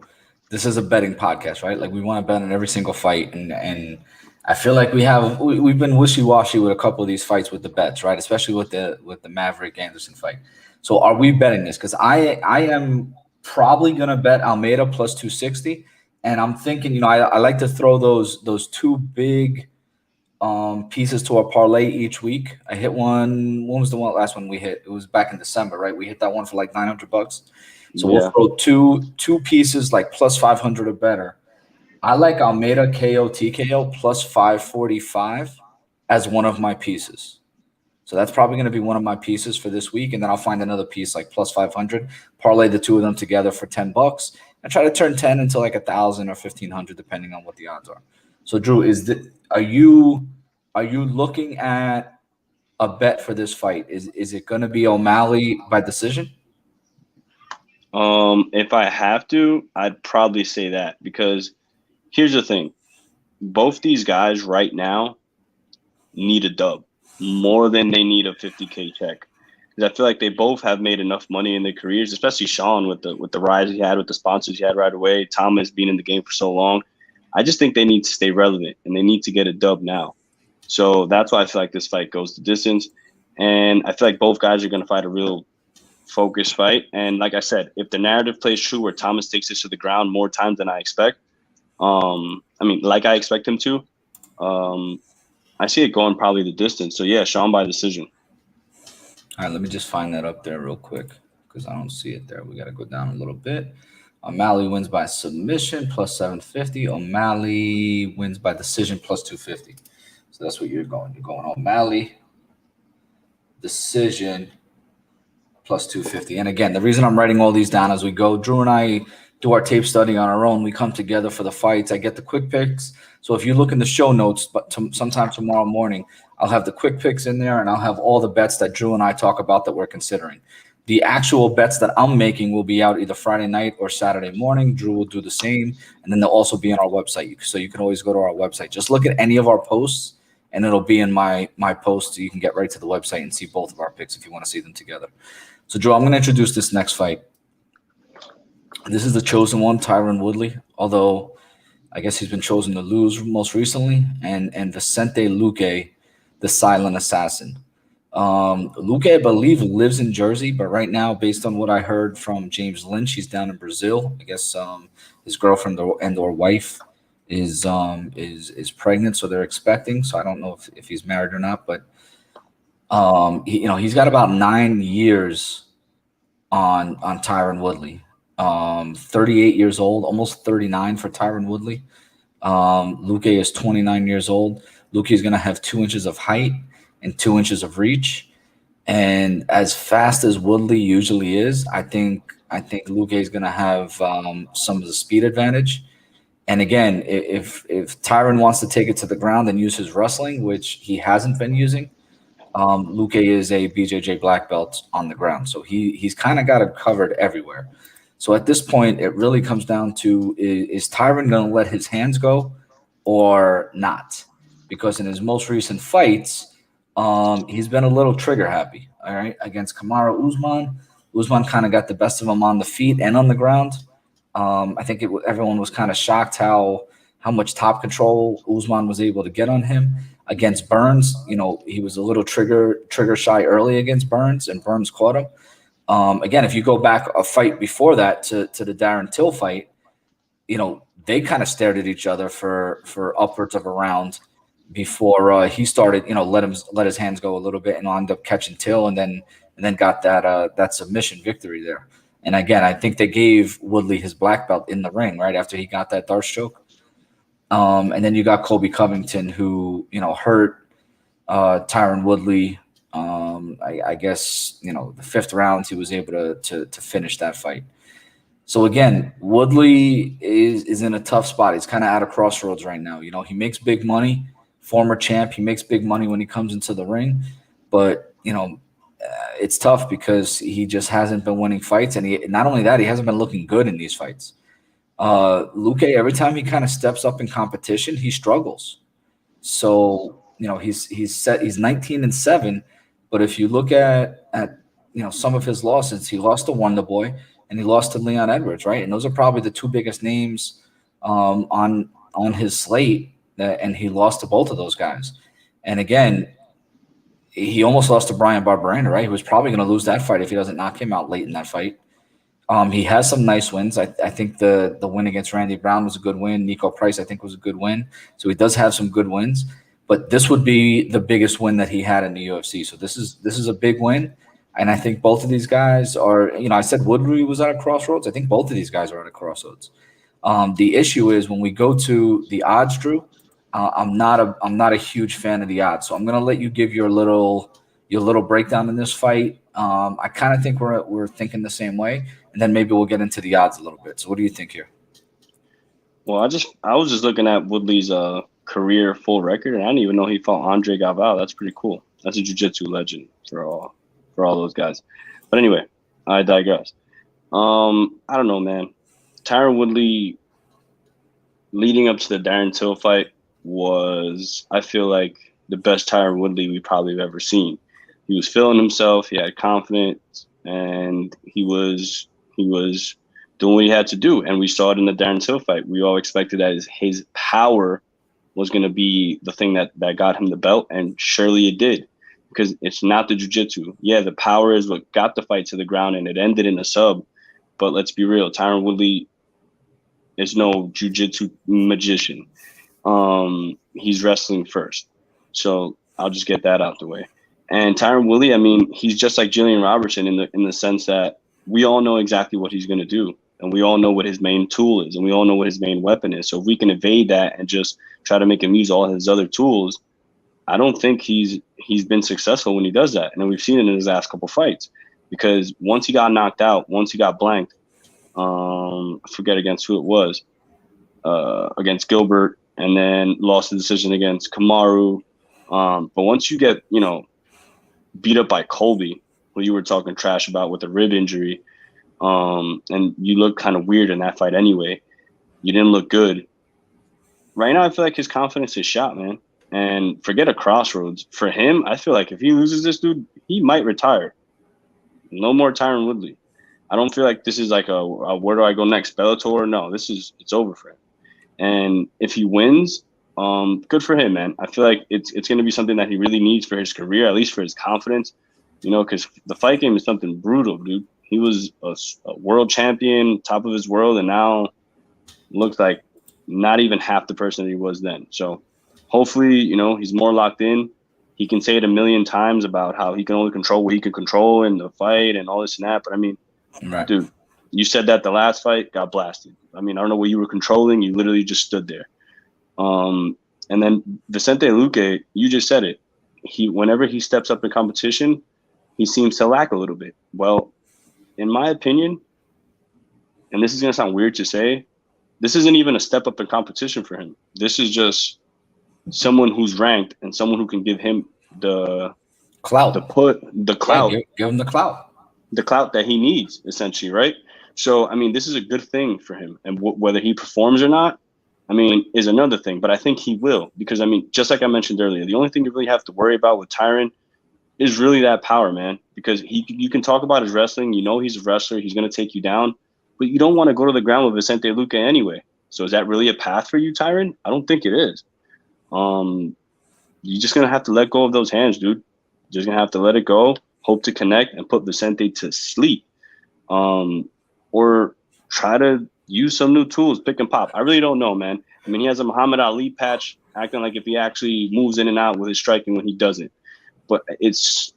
this is a betting podcast, right? Like, we want to bet on every single fight. And I feel like we've been wishy-washy with a couple of these fights with the bets, right? Especially with the Maverick Anderson fight. So are we betting this? Because I am probably going to bet Almeida plus 260. And I'm thinking, I like to throw those two big pieces to our parlay each week. I hit one. When was the last one we hit? It was back in December, right? We hit that one for like $900. So we'll throw two pieces like plus 500 or better. I like Almeida KO TKO plus 545 as one of my pieces. So that's probably going to be one of my pieces for this week. And then I'll find another piece like plus 500, parlay the two of them together for $10. I try to turn 10 into like 1,000 or 1,500, depending on what the odds are. So, Drew, are you looking at a bet for this fight? Is it going to be O'Malley by decision? If I have to, I'd probably say that, because here's the thing. Both these guys right now need a dub more than they need a 50K check. Because I feel like they both have made enough money in their careers, especially Sean with the rise he had, with the sponsors he had right away, Thomas being in the game for so long. I just think they need to stay relevant, and they need to get a dub now. So that's why I feel like this fight goes the distance. And I feel like both guys are going to fight a real focused fight. And like I said, if the narrative plays true where Thomas takes this to the ground more times than I expect, like I expect him to, I see it going probably the distance. So, yeah, Sean by decision. All right, let me just find that up there real quick because I don't see it there. We got to go down a little bit. O'Malley wins by submission plus 750. O'Malley wins by decision plus 250. So that's what you're going. You're going O'Malley decision plus 250. And again, the reason I'm writing all these down as we go, Drew and I do our tape study on our own. We come together for the fights. I get the quick picks. So if you look in the show notes, but sometime tomorrow morning, I'll have the quick picks in there, and I'll have all the bets that Drew and I talk about that we're considering. The actual bets that I'm making will be out either Friday night or Saturday morning. Drew will do the same, and then they'll also be on our website. So you can always go to our website. Just look at any of our posts, and it'll be in my post, so you can get right to the website and see both of our picks if you want to see them together. So, Drew, I'm going to introduce this next fight. This is the chosen one, Tyron Woodley, although I guess he's been chosen to lose most recently, and Vicente Luque, the silent assassin. Luque, I believe, lives in Jersey, but right now, based on what I heard from James Lynch, he's down in Brazil. I guess his girlfriend and/or wife is pregnant, so they're expecting. So I don't know if he's married or not, but he's got about 9 years on Tyron Woodley. 38 years old, almost 39 for Tyron Woodley. Luque is 29 years old. Luque is going to have 2 inches of height and 2 inches of reach. And as fast as Woodley usually is, I think Luque is going to have some of the speed advantage. And again, if Tyron wants to take it to the ground and use his wrestling, which he hasn't been using, Luque is a BJJ black belt on the ground. So he's kind of got it covered everywhere. So at this point, it really comes down to, is Tyron going to let his hands go or not? Because in his most recent fights, he's been a little trigger happy, all right, against Kamaru Usman. Usman kind of got the best of him on the feet and on the ground. I think everyone was kind of shocked how much top control Usman was able to get on him. Against Burns, he was a little trigger shy early against Burns, and Burns caught him. Again, if you go back a fight before that to the Darren Till fight, they kind of stared at each other for upwards of a round before he started, let his hands go a little bit and wound up catching Till, and then got that submission victory there. And again, I think they gave Woodley his black belt in the ring right after he got that Darce choke. And then you got Colby Covington, who hurt Tyron Woodley. I guess the 5th round he was able to finish that fight. So again, Woodley is in a tough spot. He's kind of at a crossroads right now. He makes big money, former champ. He makes big money when he comes into the ring, but it's tough because he just hasn't been winning fights, and not only that, he hasn't been looking good in these fights. Luque, every time he kind of steps up in competition, he struggles. So he's 19-7. But if you look at some of his losses, he lost to Wonder Boy and he lost to Leon Edwards, right? And those are probably the 2 biggest names on his slate, and he lost to both of those guys. And again, he almost lost to Brian Barberena, right? He was probably going to lose that fight if he doesn't knock him out late in that fight. He has some nice wins. I think the win against Randy Brown was a good win. Nico Price, I think, was a good win. So he does have some good wins. But this would be the biggest win that he had in the UFC. So this is a big win. And I think both of these guys are, I said Woodley was at a crossroads. I think both of these guys are at a crossroads. The issue is when we go to the odds, Drew, I'm not a huge fan of the odds. So I'm going to let you give your little breakdown in this fight. I kind of think we're thinking the same way. and then maybe we'll get into the odds a little bit. So what do you think here? Well, I was just looking at Woodley's career full record, and I didn't even know he fought Andre Galvao. That's pretty cool. That's a jiu-jitsu legend for all those guys. But anyway, I digress. I don't know, man. Tyron Woodley, leading up to the Darren Till fight, was, I feel like, the best Tyron Woodley we probably have ever seen. He was feeling himself. He had confidence, and he was doing what he had to do. And we saw it in the Darren Till fight. We all expected that his power was going to be the thing that got him the belt, and surely it did, because it's not the jiu-jitsu. Yeah, the power is what got the fight to the ground, and it ended in a sub. But let's be real, Tyron Woodley is no jiu-jitsu magician. He's wrestling first. So I'll just get that out the way. And Tyron Woodley, I mean, he's just like Gillian Robertson in the sense that we all know exactly what he's going to do. And we all know what his main tool is, and we all know what his main weapon is. So if we can evade that and just try to make him use all his other tools, I don't think he's been successful when he does that. And we've seen it in his last couple fights, because once he got knocked out, once he got blanked, I forget against who it was, against Gilbert, and then lost the decision against Kamaru. But once you get, beat up by Colby, who you were talking trash about with a rib injury, and you look kind of weird in that fight anyway. You didn't look good. Right now, I feel like his confidence is shot, man. And forget a crossroads. For him, I feel like if he loses this dude, he might retire. No more Tyron Woodley. I don't feel like this is like a where do I go next, Bellator? No, it's over for him. And if he wins, good for him, man. I feel like it's going to be something that he really needs for his career, at least for his confidence, because the fight game is something brutal, dude. He was a world champion, top of his world, and now looks like not even half the person that he was then. So hopefully, he's more locked in. He can say it a million times about how he can only control what he can control in the fight and all this and that. But I mean, right. Dude, you said that the last fight, got blasted. I mean, I don't know what you were controlling. You literally just stood there. And then Vicente Luque, you just said it. Whenever he steps up in competition, he seems to lack a little bit. Well, in my opinion, and this is going to sound weird to say, this isn't even a step up in competition for him. This is just someone who's ranked and someone who can give him the clout, the clout. Yeah, give him the clout. The clout that he needs, essentially, right? So, I mean, this is a good thing for him. And whether he performs or not, I mean, is another thing. But I think he will, because, I mean, just like I mentioned earlier, the only thing you really have to worry about with Tyron is really that power, man, because you can talk about his wrestling. He's a wrestler. He's going to take you down. But you don't want to go to the ground with Vicente Luque anyway. So is that really a path for you, Tyron? I don't think it is. You're just going to have to let go of those hands, dude. You're just going to have to let it go, hope to connect, and put Vicente to sleep. Or try to use some new tools, pick and pop. I really don't know, man. I mean, he has a Muhammad Ali patch, acting like if he actually moves in and out with his striking when he doesn't. But it's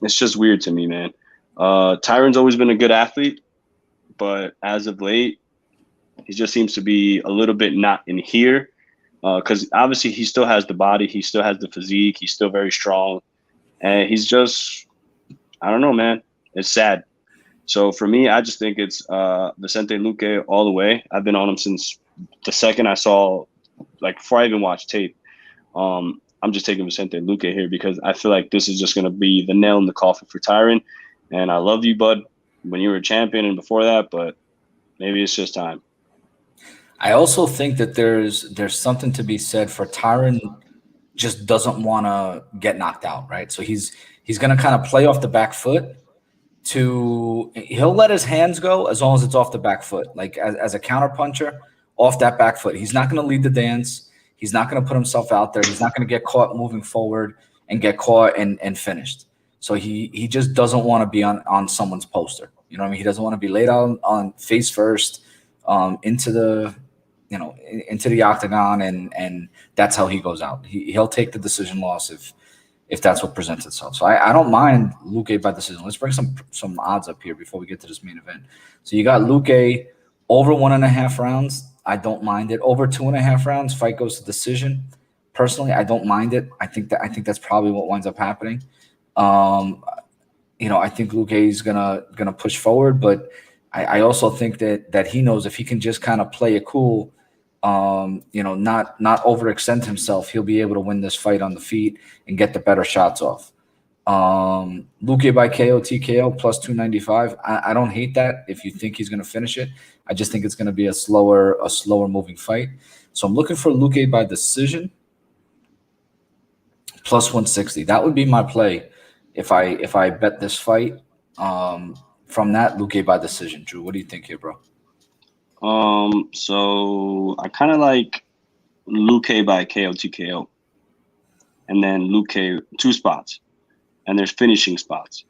just weird to me, man. Tyron's always been a good athlete, but as of late, he just seems to be a little bit not in here. Because obviously he still has the body, he still has the physique, he's still very strong. And he's just, I don't know, man. It's sad. So for me, I just think it's Vicente Luque all the way. I've been on him since the second I saw, like before I even watched tape. I'm just taking Vicente Luque here because I feel like this is just going to be the nail in the coffin for Tyron. And I love you, bud, when you were a champion and before that, but maybe it's just time. I also think that there's something to be said for Tyron just doesn't want to get knocked out, right? So he's going to kind of play off the back foot. He'll let his hands go as long as it's off the back foot, like as a counter puncher off that back foot. He's not going to lead the dance. He's not going to put himself out there. He's not going to get caught moving forward and get caught and finished. So he just doesn't want to be on someone's poster. You know what I mean? He doesn't want to be laid out on face first into the octagon, and that's how he goes out. He'll take the decision loss if that's what presents itself. So I don't mind Luque by decision. Let's bring some odds up here before we get to this main event. So you got Luque over 1.5 rounds. I don't mind it. Over 2.5 rounds, fight goes to decision. Personally, I don't mind it. I think that's probably what winds up happening. I think Luque is gonna push forward, but I also think that he knows if he can just kind of play it cool, not overextend himself, he'll be able to win this fight on the feet and get the better shots off. Luque by KO, TKO plus 295. I don't hate that if you think he's going to finish it. I just think it's going to be a slower moving fight. So I'm looking for Luque by decision plus 160. That would be my play if I bet this fight. From that, Luque by decision. Drew, what do you think here, bro? So I kind of like Luque by KO, TKO, and then Luque 2 spots. And there's finishing spots.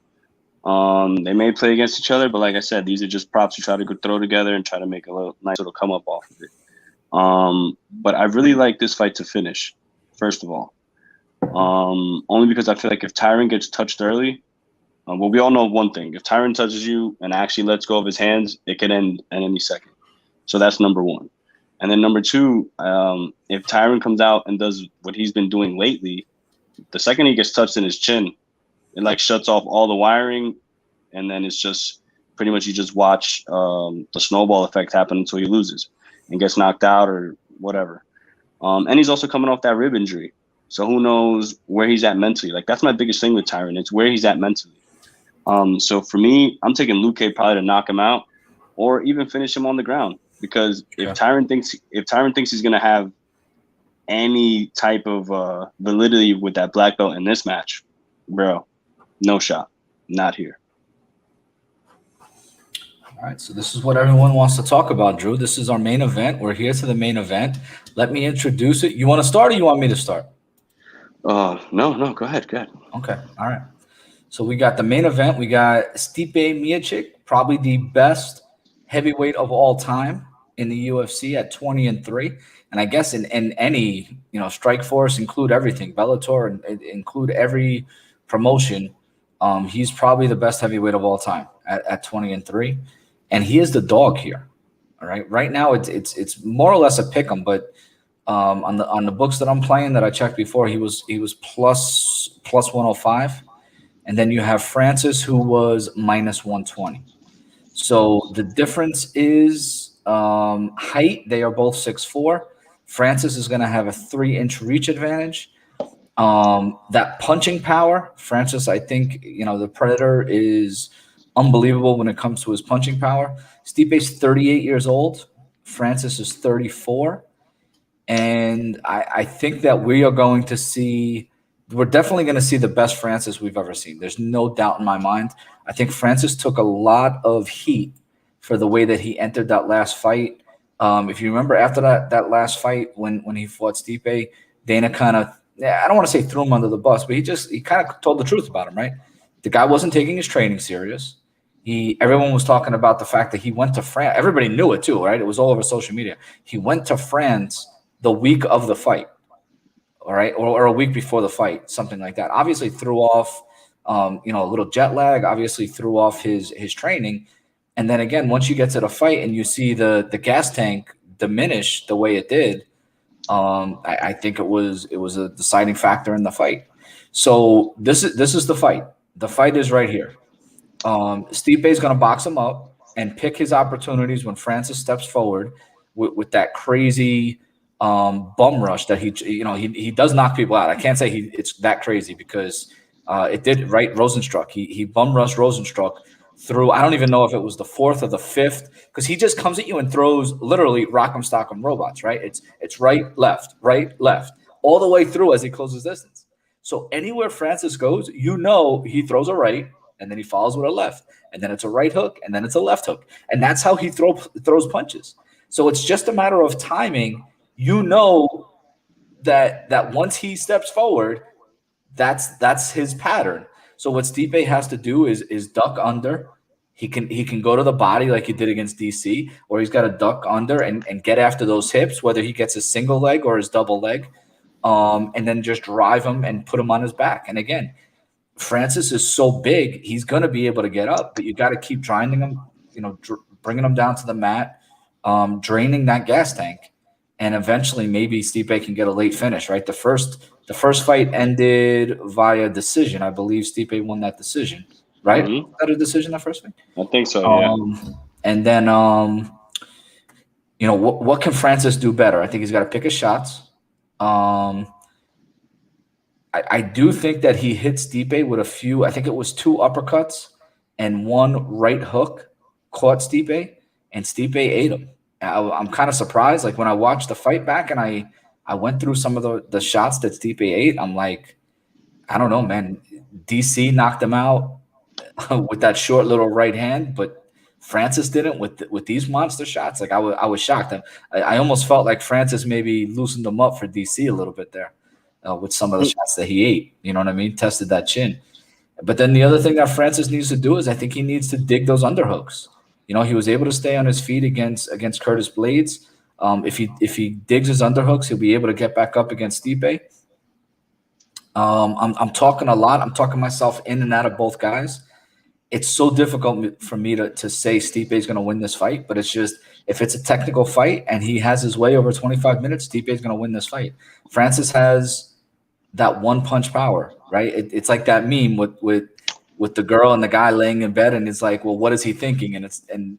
They may play against each other, but like I said, these are just props you try to throw together and try to make a nice little come up off of it. But I really like this fight to finish, first of all. Only because I feel like if Tyron gets touched early, well, we all know one thing. If Tyron touches you and actually lets go of his hands, it could end at any second. So that's number one. And then number two, if Tyron comes out and does what he's been doing lately, the second he gets touched in his chin, it like shuts off all the wiring, and then it's just pretty much you just watch the snowball effect happen until he loses and gets knocked out or whatever. And he's also coming off that rib injury. So who knows where he's at mentally. Like, that's my biggest thing with Tyron. It's where he's at mentally. So for me, I'm taking Luque probably to knock him out or even finish him on the ground. Because if Tyron thinks he's going to have any type of validity with that black belt in this match, bro, no shot. Not here. All right, so this is what everyone wants to talk about, Drew. This is our main event. We're here to the main event. Let me introduce it. You want to start or you want me to start? No, go ahead. Okay, all right. So we got the main event. We got Stipe Miocic, probably the best heavyweight of all time in the UFC at 20-3. And I guess in any, Strike Force, include everything, Bellator, and include every promotion, he's probably the best heavyweight of all time at 20-3. And he is the dog here. All right. Right now it's more or less a pick 'em, but on the books that I'm playing that I checked before, he was plus 105. And then you have Francis, who was minus 120. So the difference is height. They are both 6'4". Francis is going to have a 3-inch reach advantage. That punching power, Francis, I think, the Predator is unbelievable when it comes to his punching power. Stipe's 38 years old. Francis is 34. And I think that we're definitely going to see the best Francis we've ever seen. There's no doubt in my mind. I think Francis took a lot of heat for the way that he entered that last fight. If you remember after that last fight when he fought Stipe, Dana kind of, I don't want to say threw him under the bus, but he kind of told the truth about him, right? The guy wasn't taking his training serious. Everyone was talking about the fact that he went to France. Everybody knew it too, right? It was all over social media. He went to France the week of the fight, all right, or a week before the fight, something like that. Obviously threw off, a little jet lag. Obviously threw off his training, and then again, once you get to the fight and you see the gas tank diminish the way it did, I think it was a deciding factor in the fight. So this is the fight. The fight is right here. Stipe is going to box him up and pick his opportunities when Francis steps forward with that crazy bum rush that he does knock people out. I can't say it's that crazy because it did, right? Rosenstruck. He bum rushed Rosenstruck through, I don't even know if it was the 4th or the 5th, because he just comes at you and throws literally rock'em stock'em robots, right? It's right, left, all the way through as he closes distance. So anywhere Francis goes, he throws a right, and then he follows with a left, and then it's a right hook, and then it's a left hook. And that's how he throws punches. So it's just a matter of timing. That once he steps forward, that's his pattern. So what Stipe has to do is duck under. He can go to the body like he did against DC, or he's got to duck under and get after those hips, whether he gets his single leg or his double leg, and then just drive him and put him on his back. And again, Francis is so big, he's going to be able to get up, but you got to keep grinding him, bringing him down to the mat, draining that gas tank. And eventually, maybe Stipe can get a late finish, right? The first fight ended via decision. I believe Stipe won that decision, right? Mm-hmm. Was that a decision, that first fight? I think so, yeah. And then, what can Francis do better? I think he's got to pick his shots. I do think that he hit Stipe with a few. I think it was 2 uppercuts and 1 right hook caught Stipe, and Stipe ate him. I'm kind of surprised. Like when I watched the fight back and I went through some of the shots that Stipe ate, I'm like, I don't know, man. DC knocked him out with that short little right hand, but Francis didn't with these monster shots. Like I was shocked. I almost felt like Francis maybe loosened him up for DC a little bit there with some of the shots that he ate. You know what I mean? Tested that chin. But then the other thing that Francis needs to do is I think he needs to dig those underhooks. He was able to stay on his feet against Curtis Blades. If he digs his underhooks, he'll be able to get back up against Stipe. I'm talking a lot. I'm talking myself in and out of both guys. It's so difficult for me to say Stipe is going to win this fight, but it's just if it's a technical fight and he has his way over 25 minutes, Stipe is going to win this fight. Francis has that one punch power, right? It's like that meme with the girl and the guy laying in bed, and it's like, well, what is he thinking? And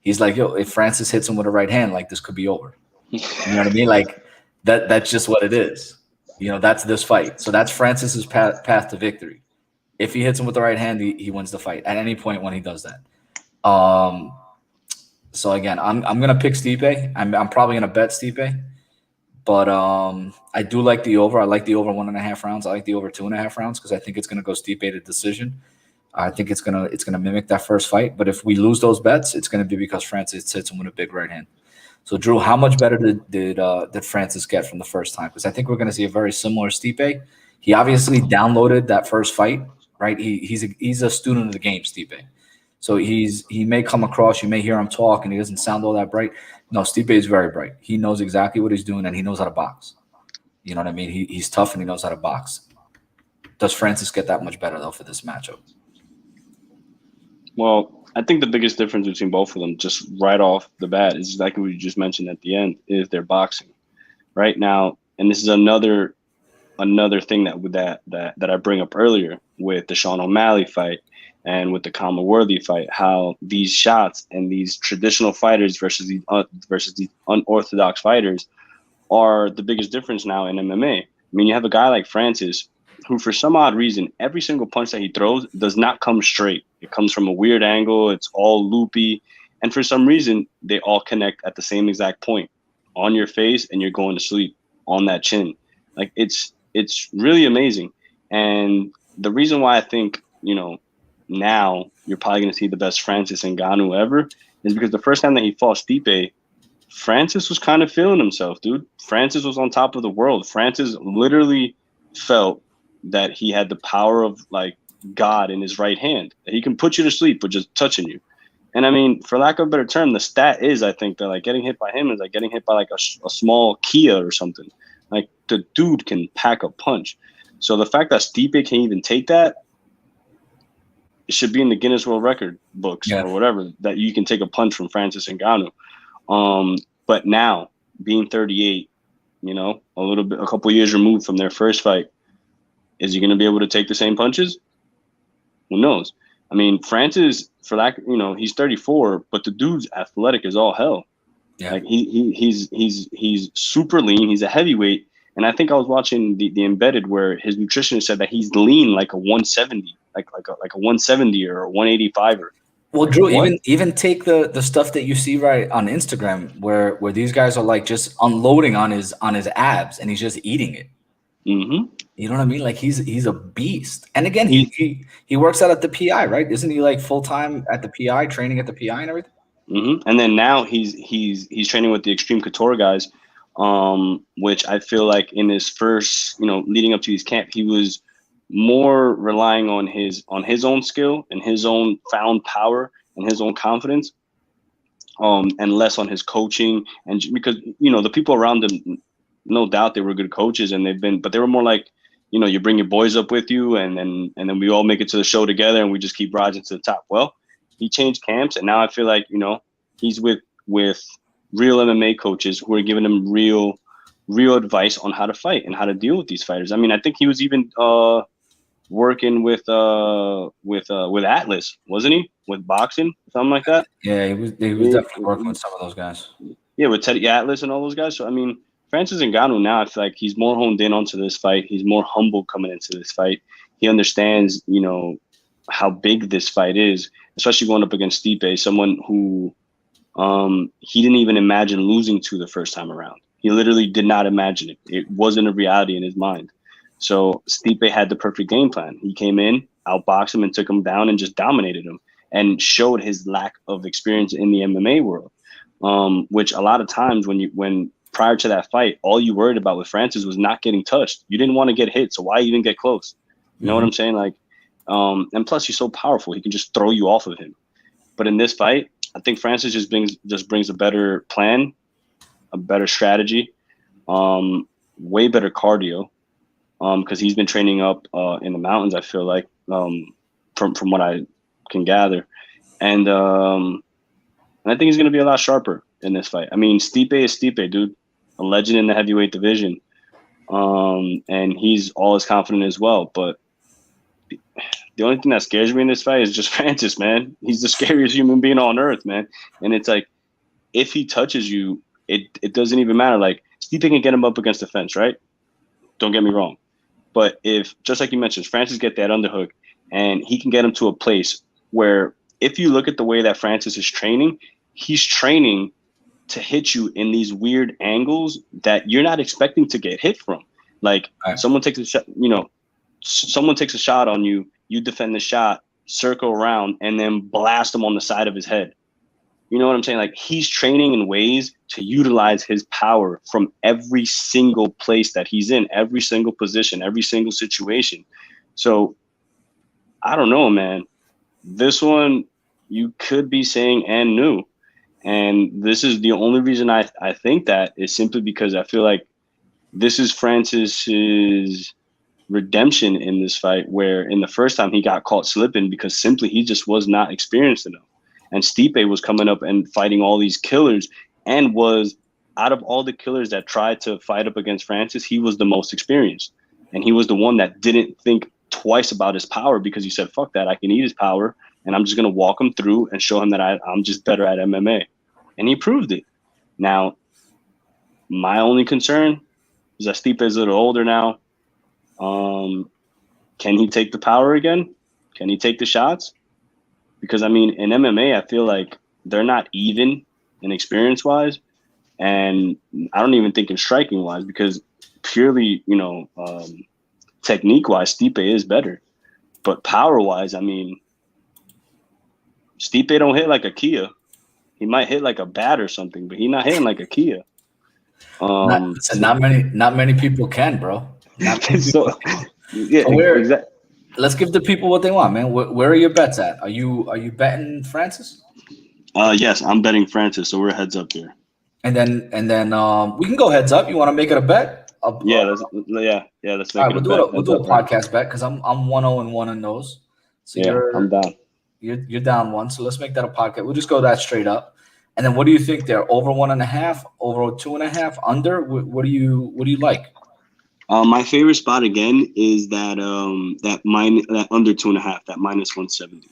he's like, yo, if Francis hits him with a right hand, like this could be over. You know what I mean? Like that's just what it is. That's this fight. So that's Francis's path to victory. If he hits him with the right hand, he wins the fight at any point when he does that. So again, I'm gonna pick Stipe. I'm probably gonna bet Stipe, but I do like the over. I like the over 1.5 rounds. I like the over 2.5 rounds because I think it's gonna go Stipe to decision. I think it's gonna mimic that first fight. But if we lose those bets, it's gonna be because Francis hits him with a big right hand. So Drew, how much better did Francis get from the first time? Because I think we're gonna see a very similar Stipe. He obviously downloaded that first fight, right? He's a student of the game, Stipe. So he may come across, you may hear him talk, and he doesn't sound all that bright. No, Stipe is very bright. He knows exactly what he's doing, and he knows how to box. You know what I mean? He's tough, and he knows how to box. Does Francis get that much better, though, for this matchup? Well, I think the biggest difference between both of them, just right off the bat, is like we just mentioned at the end, is their boxing. Right now, and this is another thing that I bring up earlier with the Sean O'Malley fight and with the Khama Worthy fight, how these shots and these traditional fighters versus these unorthodox fighters are the biggest difference now in MMA. I mean, you have a guy like Francis who, for some odd reason, every single punch that he throws does not come straight. It comes from a weird angle. It's all loopy. And for some reason, they all connect at the same exact point on your face, and you're going to sleep on that chin. Like it's really amazing. And the reason why I think, now you're probably going to see the best Francis Ngannou ever is because the first time that he fought Stipe, Francis was kind of feeling himself, dude. Francis was on top of the world. Francis literally felt that he had the power of like God in his right hand, that he can put you to sleep with just touching you. And I mean, for lack of a better term, the stat is, I think, that like getting hit by him is like getting hit by like a small Kia or something. Like the dude can pack a punch. So the fact that Stipe can even take that, it should be in the Guinness World Record books or whatever, that you can take a punch from Francis Ngannou. But now, being 38, a couple of years removed from their first fight, is he going to be able to take the same punches? Who knows? I mean, Francis, he's 34, but the dude's athletic as all hell. Yeah. Like he's super lean. He's a heavyweight. And I think I was watching the Embedded where his nutritionist said that he's lean like a 170, like a 170 or a 185er. Well, Drew, even take the stuff that you see right on Instagram where these guys are like just unloading on his abs and he's just eating it. Mm-hmm. You know what I mean? Like he's a beast. And again, he works out at the PI, right? Isn't he like full time at the PI, training at the PI and everything? Mm-hmm. And then now he's training with the Extreme Couture guys, which I feel like in his first, leading up to his camp, he was more relying on his own skill and his own found power and his own confidence, and less on his coaching. And because the people around him, no doubt they were good coaches, but they were more like, you bring your boys up with you, and then we all make it to the show together, and we just keep rising to the top. Well, he changed camps, and now I feel like he's with real MMA coaches who are giving him real advice on how to fight and how to deal with these fighters. I mean, I think he was even working with Atlas, wasn't he? With boxing, something like that. Yeah, he was definitely working with some of those guys. Yeah, with Teddy Atlas and all those guys. So I mean, Francis Ngannou now, I feel like he's more honed in onto this fight. He's more humble coming into this fight. He understands, you know, how big this fight is, especially going up against Stipe, someone who he didn't even imagine losing to the first time around. He literally did not imagine it. It wasn't a reality in his mind. So Stipe had the perfect game plan. He came in, outboxed him, and took him down and just dominated him and showed his lack of experience in the MMA world, which a lot of times when prior to that fight, all you worried about with Francis was not getting touched. You didn't want to get hit, so why even get close? You know what I'm saying? Like, and plus he's so powerful, he can just throw you off of him. But in this fight, I think Francis just brings a better plan, a better strategy, way better cardio, because he's been training up in the mountains, I feel like, from what I can gather. And I think he's going to be a lot sharper in this fight. I mean, Stipe is Stipe, dude, a legend in the heavyweight division. And he's all as confident as well. But the only thing that scares me in this fight is just Francis, man. He's the scariest human being on earth, man. And it's like, if he touches you, it doesn't even matter. Like, Stipe can get him up against the fence, right? Don't get me wrong. But if, just like you mentioned, Francis get that underhook and he can get him to a place where, if you look at the way that Francis is training, he's training to hit you in these weird angles that you're not expecting to get hit from. Like, someone takes a shot, you know, someone takes a shot on you, you defend the shot, circle around, and then blast him on the side of his head. You know what I'm saying? Like, he's training in ways to utilize his power from every single place that he's in, every single position, every single situation. So I don't know, man. This one you could be saying and new. And this is the only reason I think that is simply because I feel like this is Francis's redemption in this fight, where in the first time he got caught slipping because simply he just was not experienced enough. And Stipe was coming up and fighting all these killers and was, out of all the killers that tried to fight up against Francis, he was the most experienced. And he was the one that didn't think twice about his power, because he said, fuck that, I can eat his power and I'm just going to walk him through and show him that I'm just better at MMA. And he proved it. Now, my only concern is that Stipe is a little older now. Can he take the power again? Can he take the shots? Because, I mean, in MMA, I feel like they're not even in experience-wise. And I don't even think in striking-wise, because purely, you know, technique-wise, Stipe is better. But power-wise, I mean, Stipe don't hit like a Kia. He might hit like a bat or something, but he's not hitting like a Kia. Not many people can, bro. So, yeah, exactly. Let's give the people what they want, man. Where are your bets at? Are you betting Francis? Yes, I'm betting Francis, so we're heads up here. And then we can go heads up. You want to make it a bet? Let's make it a bet. We'll do a podcast bet, because I'm 1-0-1 in those. So yeah, I'm down. You're down one, so let's make that a podcast. We'll just go that straight up. And then what do you think there? Over 1.5, over 2.5, under? What do you like? My favorite spot again is that that under 2.5, that minus 170.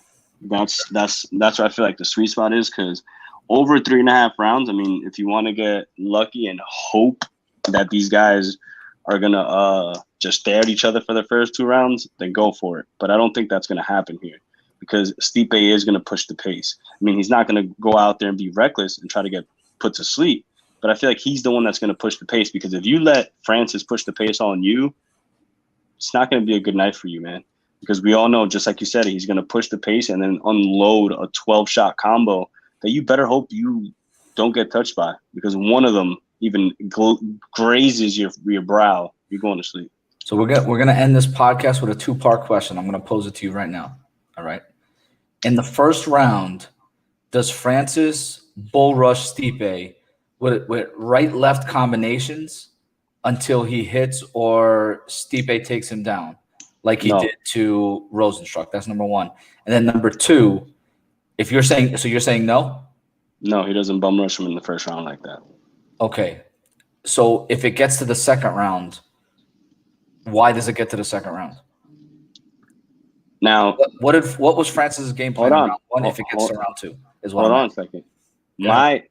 That's where I feel like the sweet spot is, because over 3.5 rounds, I mean, if you want to get lucky and hope that these guys are gonna just stare at each other for the first 2 rounds, then go for it. But I don't think that's gonna happen here, because Stipe is gonna push the pace. I mean, he's not gonna go out there and be reckless and try to get put to sleep. But I feel like he's the one that's going to push the pace, because if you let Francis push the pace on you, it's not going to be a good night for you, man. Because we all know, just like you said, he's going to push the pace and then unload a 12-shot combo that you better hope you don't get touched by, because one of them even grazes your brow, you're going to sleep. So we're gonna end this podcast with a 2-part question. I'm going to pose it to you right now. All right. In the first round, does Francis bull rush Stipe with right-left combinations until he hits or Stipe takes him down, like he did to Rosenstruck? That's number one. And then number 2, if you're saying no? No, he doesn't bum rush him in the first round like that. Okay. So if it gets to the second round, why does it get to the second round? Now, what was Francis's game plan in hold on. round one if it gets to round two? Hold on a second. My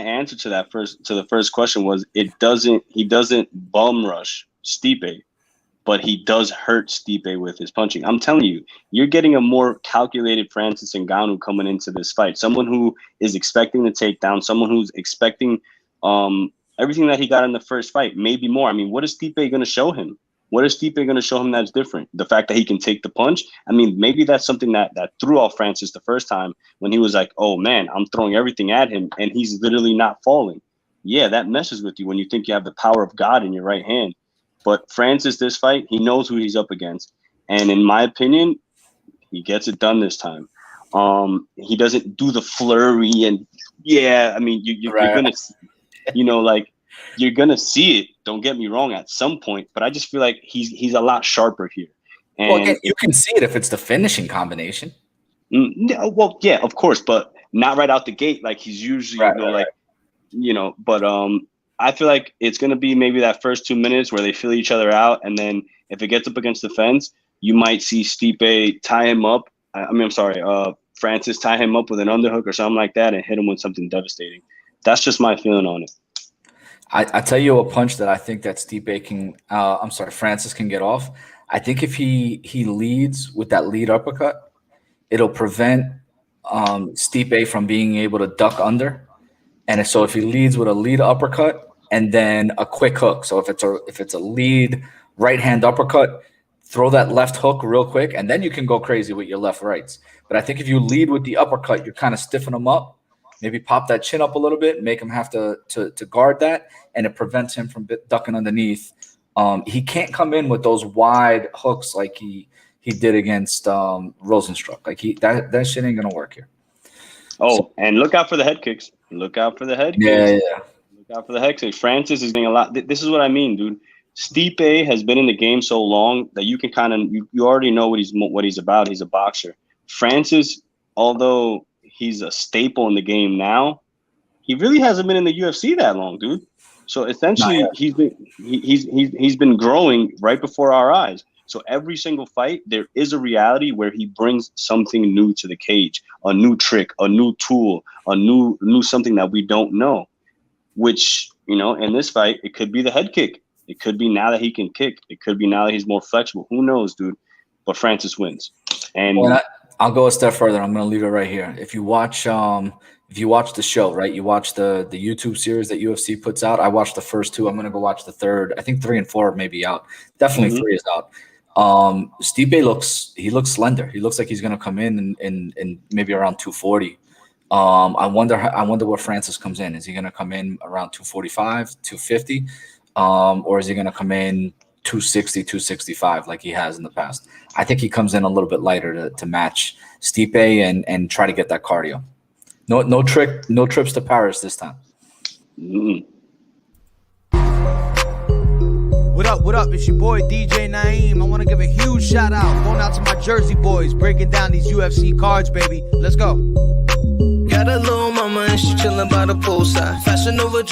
answer to the first question was he doesn't bum rush Stipe, but he does hurt Stipe with his punching. I'm telling you, you're getting a more calculated Francis Ngannou coming into this fight. Someone who is expecting the takedown, someone who's expecting everything that he got in the first fight, maybe more. I mean, what is Stipe going to show him? What is Stipe going to show him that's different? The fact that he can take the punch? I mean, maybe that's something that threw off Francis the first time when he was like, oh, man, I'm throwing everything at him, and he's literally not falling. Yeah, that messes with you when you think you have the power of God in your right hand. But Francis, this fight, he knows who he's up against. And in my opinion, he gets it done this time. He doesn't do the flurry and, yeah, I mean, you're going to, you're going to see it. Don't get me wrong at some point, but I just feel like he's a lot sharper here. And well, you can see it if it's the finishing combination. Well, yeah, of course, but not right out the gate. Like he's usually, but I feel like it's going to be maybe that first 2 minutes where they feel each other out. And then if it gets up against the fence, you might see Stipe tie him up. Francis tie him up with an underhook or something like that and hit him with something devastating. That's just my feeling on it. I tell you a punch that I think that Francis can get off. I think if he leads with that lead uppercut, it'll prevent Stipe from being able to duck under. And so if he leads with a lead uppercut and then a quick hook, so if it's a lead right hand uppercut, throw that left hook real quick, and then you can go crazy with your left rights. But I think if you lead with the uppercut, you're kind of stiffen him up. Maybe pop that chin up a little bit, make him have to guard that, and it prevents him from ducking underneath. He can't come in with those wide hooks like he did against Rosenstruck. Like that shit ain't gonna work here. And look out for the head kicks. Look out for the head kicks. Yeah. Look out for the head kicks. Francis is getting a lot. This is what I mean, dude. Stipe has been in the game so long that you can kind of you already know what he's about. He's a boxer. Francis, although he's a staple in the game now, he really hasn't been in the UFC that long, dude. So essentially, he's been growing right before our eyes. So every single fight, there is a reality where he brings something new to the cage, a new trick, a new tool, a new something that we don't know. Which, in this fight, it could be the head kick. It could be now that he can kick. It could be now that he's more flexible. Who knows, dude? But Francis wins. And I'll go a step further. I'm going to leave it right here. If you watch the show, right, you watch the YouTube series that UFC puts out. I watched the first two. I'm going to go watch the third. I think 3 and 4 may be out. Definitely 3 is out. Stipe looks slender. He looks like he's going to come in maybe around 240. I wonder where Francis comes in. Is he going to come in around 245, 250? Or is he going to come in 260, 265 like he has in the past? I think he comes in a little bit lighter to match Stipe and try to get that cardio. No trips to Paris this time. Mm-hmm. What up? It's your boy DJ Naeem. I want to give a huge shout out. Going out to my Jersey boys, breaking down these UFC cards, baby. Let's go. Got a little mama and she chillin' by the poolside. Fashion over